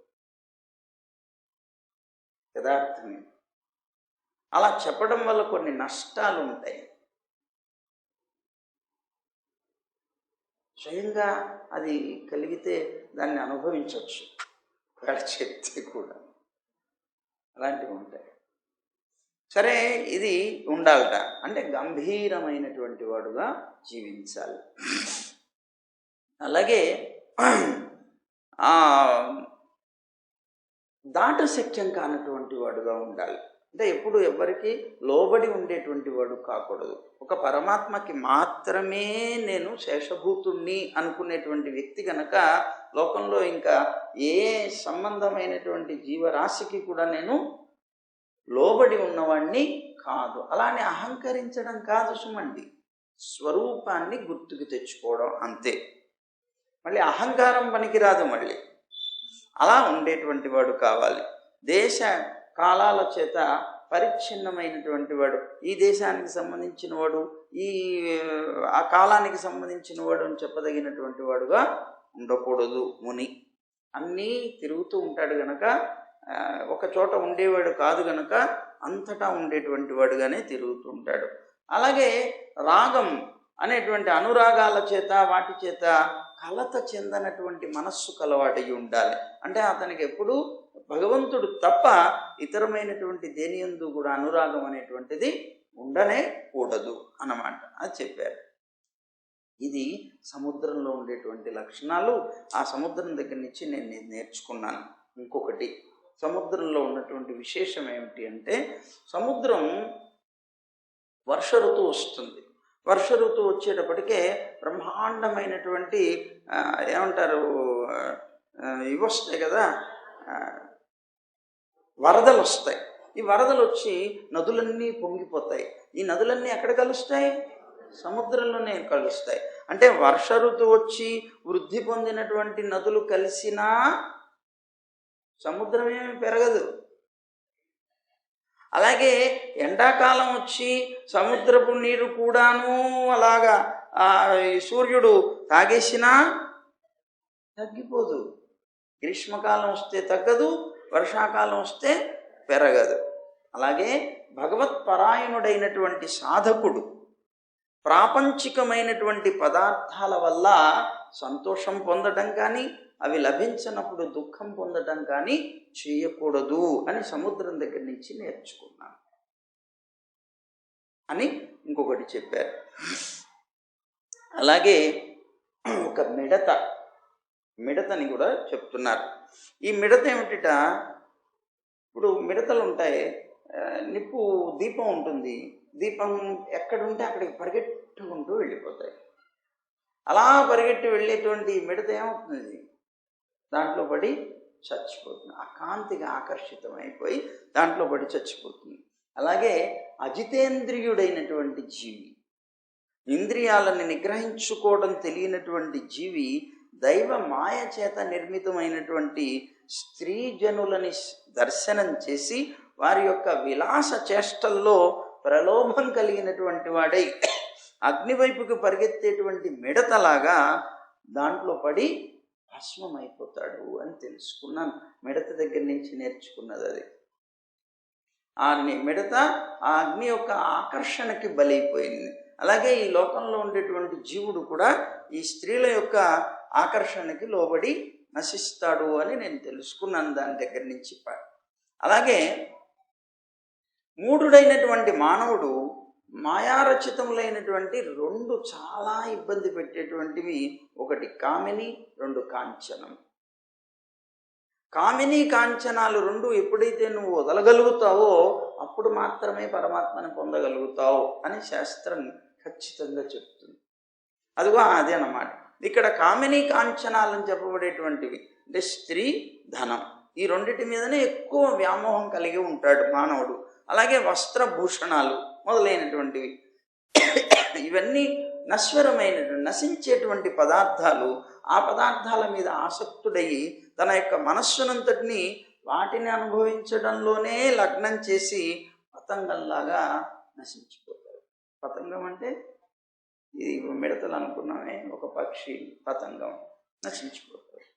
యథార్థమే. అలా చెప్పడం వల్ల కొన్ని నష్టాలు ఉంటాయి. స్వయంగా అది కలిగితే దాన్ని అనుభవించవచ్చు, వాళ్ళ చెప్తే కూడా అలాంటివి ఉంటాయి. సరే, ఇది ఉండాలట. అంటే గంభీరమైనటువంటి వాడుగా జీవించాలి. అలాగే దాటశక్యం కానటువంటి వాడుగా ఉండాలి. అంటే ఎప్పుడు ఎవరికి లోబడి ఉండేటువంటి వాడు కాకూడదు. ఒక పరమాత్మకి మాత్రమే నేను శేషభూతుణ్ణి అనుకునేటువంటి వ్యక్తి కనుక లోకంలో ఇంకా ఏ సంబంధమైనటువంటి జీవరాశికి కూడా నేను లోబడి ఉన్నవాణ్ణి కాదు. అలానే అహంకరించడం కాదు సుమండి, స్వరూపాన్ని గుర్తుకు తెచ్చుకోవడం అంతే. మళ్ళీ అహంకారం పనికిరాదు. మళ్ళీ అలా ఉండేటువంటి వాడు కావాలి. దేశ కాలాల చేత పరిచ్ఛిన్నమైనటువంటి వాడు, ఈ దేశానికి సంబంధించిన వాడు, ఆ కాలానికి సంబంధించిన వాడు అని చెప్పదగినటువంటి వాడుగా ఉండకూడదు ముని. అన్నీ తిరుగుతూ ఉంటాడు గనక, ఒక చోట ఉండేవాడు కాదు గనక అంతటా ఉండేటువంటి వాడుగానే తిరుగుతుంటాడు. అలాగే రాగం అనేటువంటి అనురాగాల చేత వాటి చేత కలత చెందనటువంటి మనస్సు కలవాడయి ఉండాలి. అంటే అతనికి ఎప్పుడూ భగవంతుడు తప్ప ఇతరమైనటువంటి దేనియందు కూడా అనురాగం అనేటువంటిది ఉండనే కూడదు అన్నమాట. అది చెప్పారు. ఇది సముద్రంలో ఉండేటువంటి లక్షణాలు. ఆ సముద్రం దగ్గర నుంచి నేను నేర్చుకున్నాను. ఇంకొకటి సముద్రంలో ఉన్నటువంటి విశేషం ఏమిటి అంటే, సముద్రం వర్ష ఋతువు వస్తుంది. వర్ష ఋతువు వచ్చేటప్పటికే బ్రహ్మాండమైనటువంటి ఏమంటారు ఇవి వస్తాయి కదా, వరదలు వస్తాయి. ఈ వరదలు వచ్చి నదులన్నీ పొంగిపోతాయి. ఈ నదులన్నీ ఎక్కడ కలుస్తాయి? సముద్రంలోనే కలుస్తాయి. అంటే వర్ష ఋతువు వచ్చి వృద్ధి పొందినటువంటి నదులు కలిసినా సముద్రం ఏమి పెరగదు. అలాగే ఎండాకాలం వచ్చి సముద్రపు నీరు కూడాను అలాగా సూర్యుడు తాగేసినా తగ్గిపోదు. గ్రీష్మకాలం వస్తే తగ్గదు, వర్షాకాలం వస్తే పెరగదు. అలాగే భగవత్పరాయణుడైనటువంటి సాధకుడు ప్రాపంచికమైనటువంటి పదార్థాల వల్ల సంతోషం పొందడం కానీ, అవి లభించినప్పుడు దుఃఖం పొందడం కానీ చేయకూడదు అని సముద్రం దగ్గర నుంచి నేర్చుకున్నాను అని ఇంకొకటి చెప్పారు. అలాగే ఒక మిడతని కూడా చెప్తున్నారు. ఈ మిడత ఏమిటిట, ఇప్పుడు మిడతలు ఉంటాయి, నిప్పు దీపం ఉంటుంది, దీపం ఎక్కడుంటే అక్కడికి పరిగెట్టుకుంటూ వెళ్ళిపోతాయి. అలా పరిగెట్టి వెళ్ళేటువంటి మిడత ఏమవుతుంది, దాంట్లో పడి చచ్చిపోతుంది. ఆ కాంతిగా ఆకర్షితమైపోయి దాంట్లో పడి చచ్చిపోతుంది. అలాగే అజితేంద్రియుడైనటువంటి జీవి, ఇంద్రియాలను నిగ్రహించుకోవడం తెలియనటువంటి జీవి దైవ మాయ చేత నిర్మితమైనటువంటి స్త్రీ జనులని దర్శనం చేసి వారి యొక్క విలాస చేష్టల్లో ప్రలోభం కలిగినటువంటి వాడై అగ్నివైపుకి పరిగెత్తేటువంటి మిడతలాగా దాంట్లో పడి భస్మమైపోతాడు అని తెలుసుకున్నాను. మిడత దగ్గర నుంచి నేర్చుకున్నది అది. ఆ మిడత ఆ అగ్ని యొక్క ఆకర్షణకి బలైపోయింది. అలాగే ఈ లోకంలో ఉండేటువంటి జీవుడు కూడా ఈ స్త్రీల యొక్క ఆకర్షణకి లోబడి నశిస్తాడు అని నేను తెలుసుకున్నాను దాని దగ్గర నుంచి. అలాగే మూఢుడైనటువంటి మానవుడు మాయారచితములైనటువంటి రెండు చాలా ఇబ్బంది పెట్టేటువంటివి, ఒకటి కామిని, రెండు కాంచనం. కామిని కాంచనాలు రెండు ఎప్పుడైతే నువ్వు వదలగలుగుతావో అప్పుడు మాత్రమే పరమాత్మని పొందగలుగుతావు అని శాస్త్రం ఖచ్చితంగా చెప్తుంది. అదిగో అదే అన్నమాట. ఇక్కడ కామిని కాంచనాలని చెప్పబడేటువంటివి అంటే స్త్రీ, ధనం, ఈ రెండింటి మీదనే ఎక్కువ వ్యామోహం కలిగి ఉంటాడు మానవుడు. అలాగే వస్త్రభూషణాలు మొదలైనటువంటివి, ఇవన్నీ నశించేటువంటి పదార్థాలు. ఆ పదార్థాల మీద ఆసక్తుడయి తన యొక్క మనస్సునంతటిని వాటిని అనుభవించడంలోనే లగ్నం చేసి పతంగంలాగా నశించిపోతారు. పతంగం అంటే ఇది మిడతలు అనుకున్నామే, ఒక పక్షి, పతంగం నశించిపోతారు.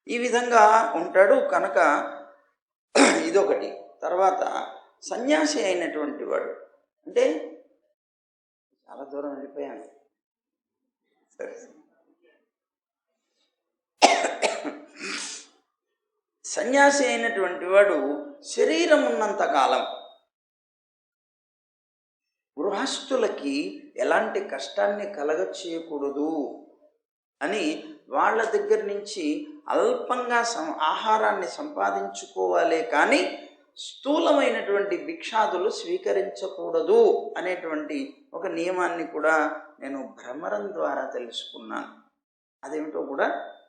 ఈ విధంగా ఉంటాడు కనుక ఇదొకటి. తర్వాత సన్యాసి అయినటువంటి వాడు అంటే చాలా దూరం వెళ్ళిపోయాను. సరే, సన్యాసి అయినటువంటి వాడు శరీరం ఉన్నంత కాలం గృహస్థులకి ఎలాంటి కష్టాన్ని కలగచేయకూడదు అని వాళ్ళ దగ్గర నుంచి అల్పంగా ఆహారాన్ని సంపాదించుకోవాలే కానీ స్థూలమైనటువంటి భిక్షాదులు స్వీకరించకూడదు అనేటువంటి ఒక నియమాన్ని కూడా నేను భ్రమరం ద్వారా తెలుసుకున్నాను. అదేమిటో కూడా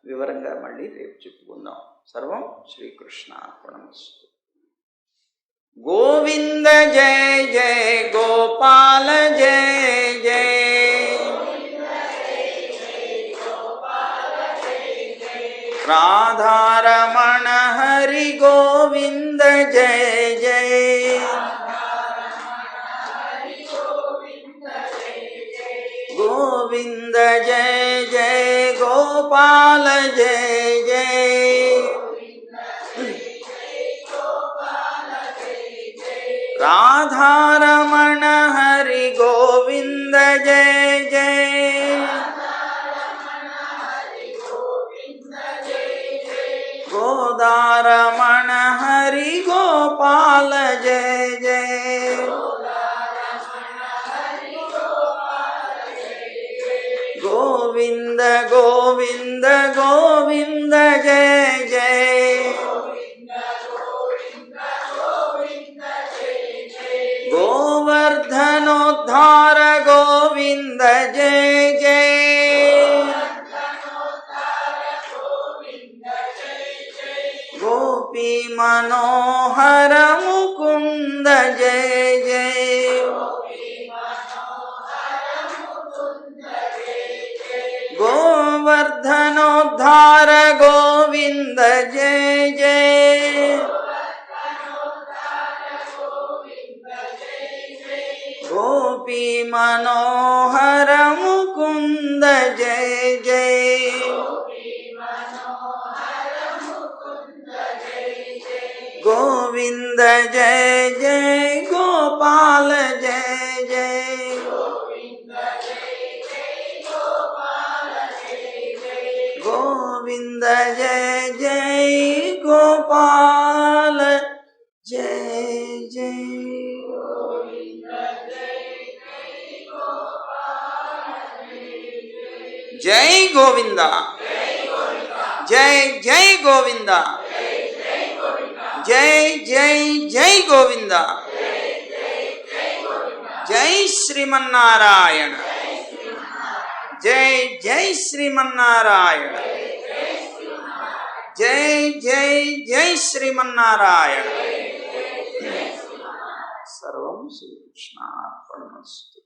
వివరంగా మళ్ళీ రేపు చెప్పుకుందాం. సర్వం శ్రీకృష్ణార్పణమస్తు. గోవింద జయ జయ గోపాల జయ జయ, రాధారమణ హరి గోవింద జయ జయ, గోవింద జయ జయ గోపాల జయ జయ. राधारमण हरि गोविंद जय जय। गोदारमण हरि गोपाल जय जय। गोविंद गोविंद गोविंद जय जय। गोवर्धनोद्धार गोविंद जय जय। गोपी मनोहर मुकुंद जय जय। गोवर्धनोद्धार गोविंद जय जय। गोपी मनोहर मुकुंद जय जय। गोविंद जय जय गोपाल जय जय। गोविंद जय जय गोपाल जय जय। जय गोविंदा, जय जय गोविंदा, जय जय जय गोविंदा, जय श्रीमन्नारायण, जय जय श्रीमन्नारायण, जय जय जय श्रीमन्नारायण। सर्वं श्रीकृष्णार्पणमस्तु।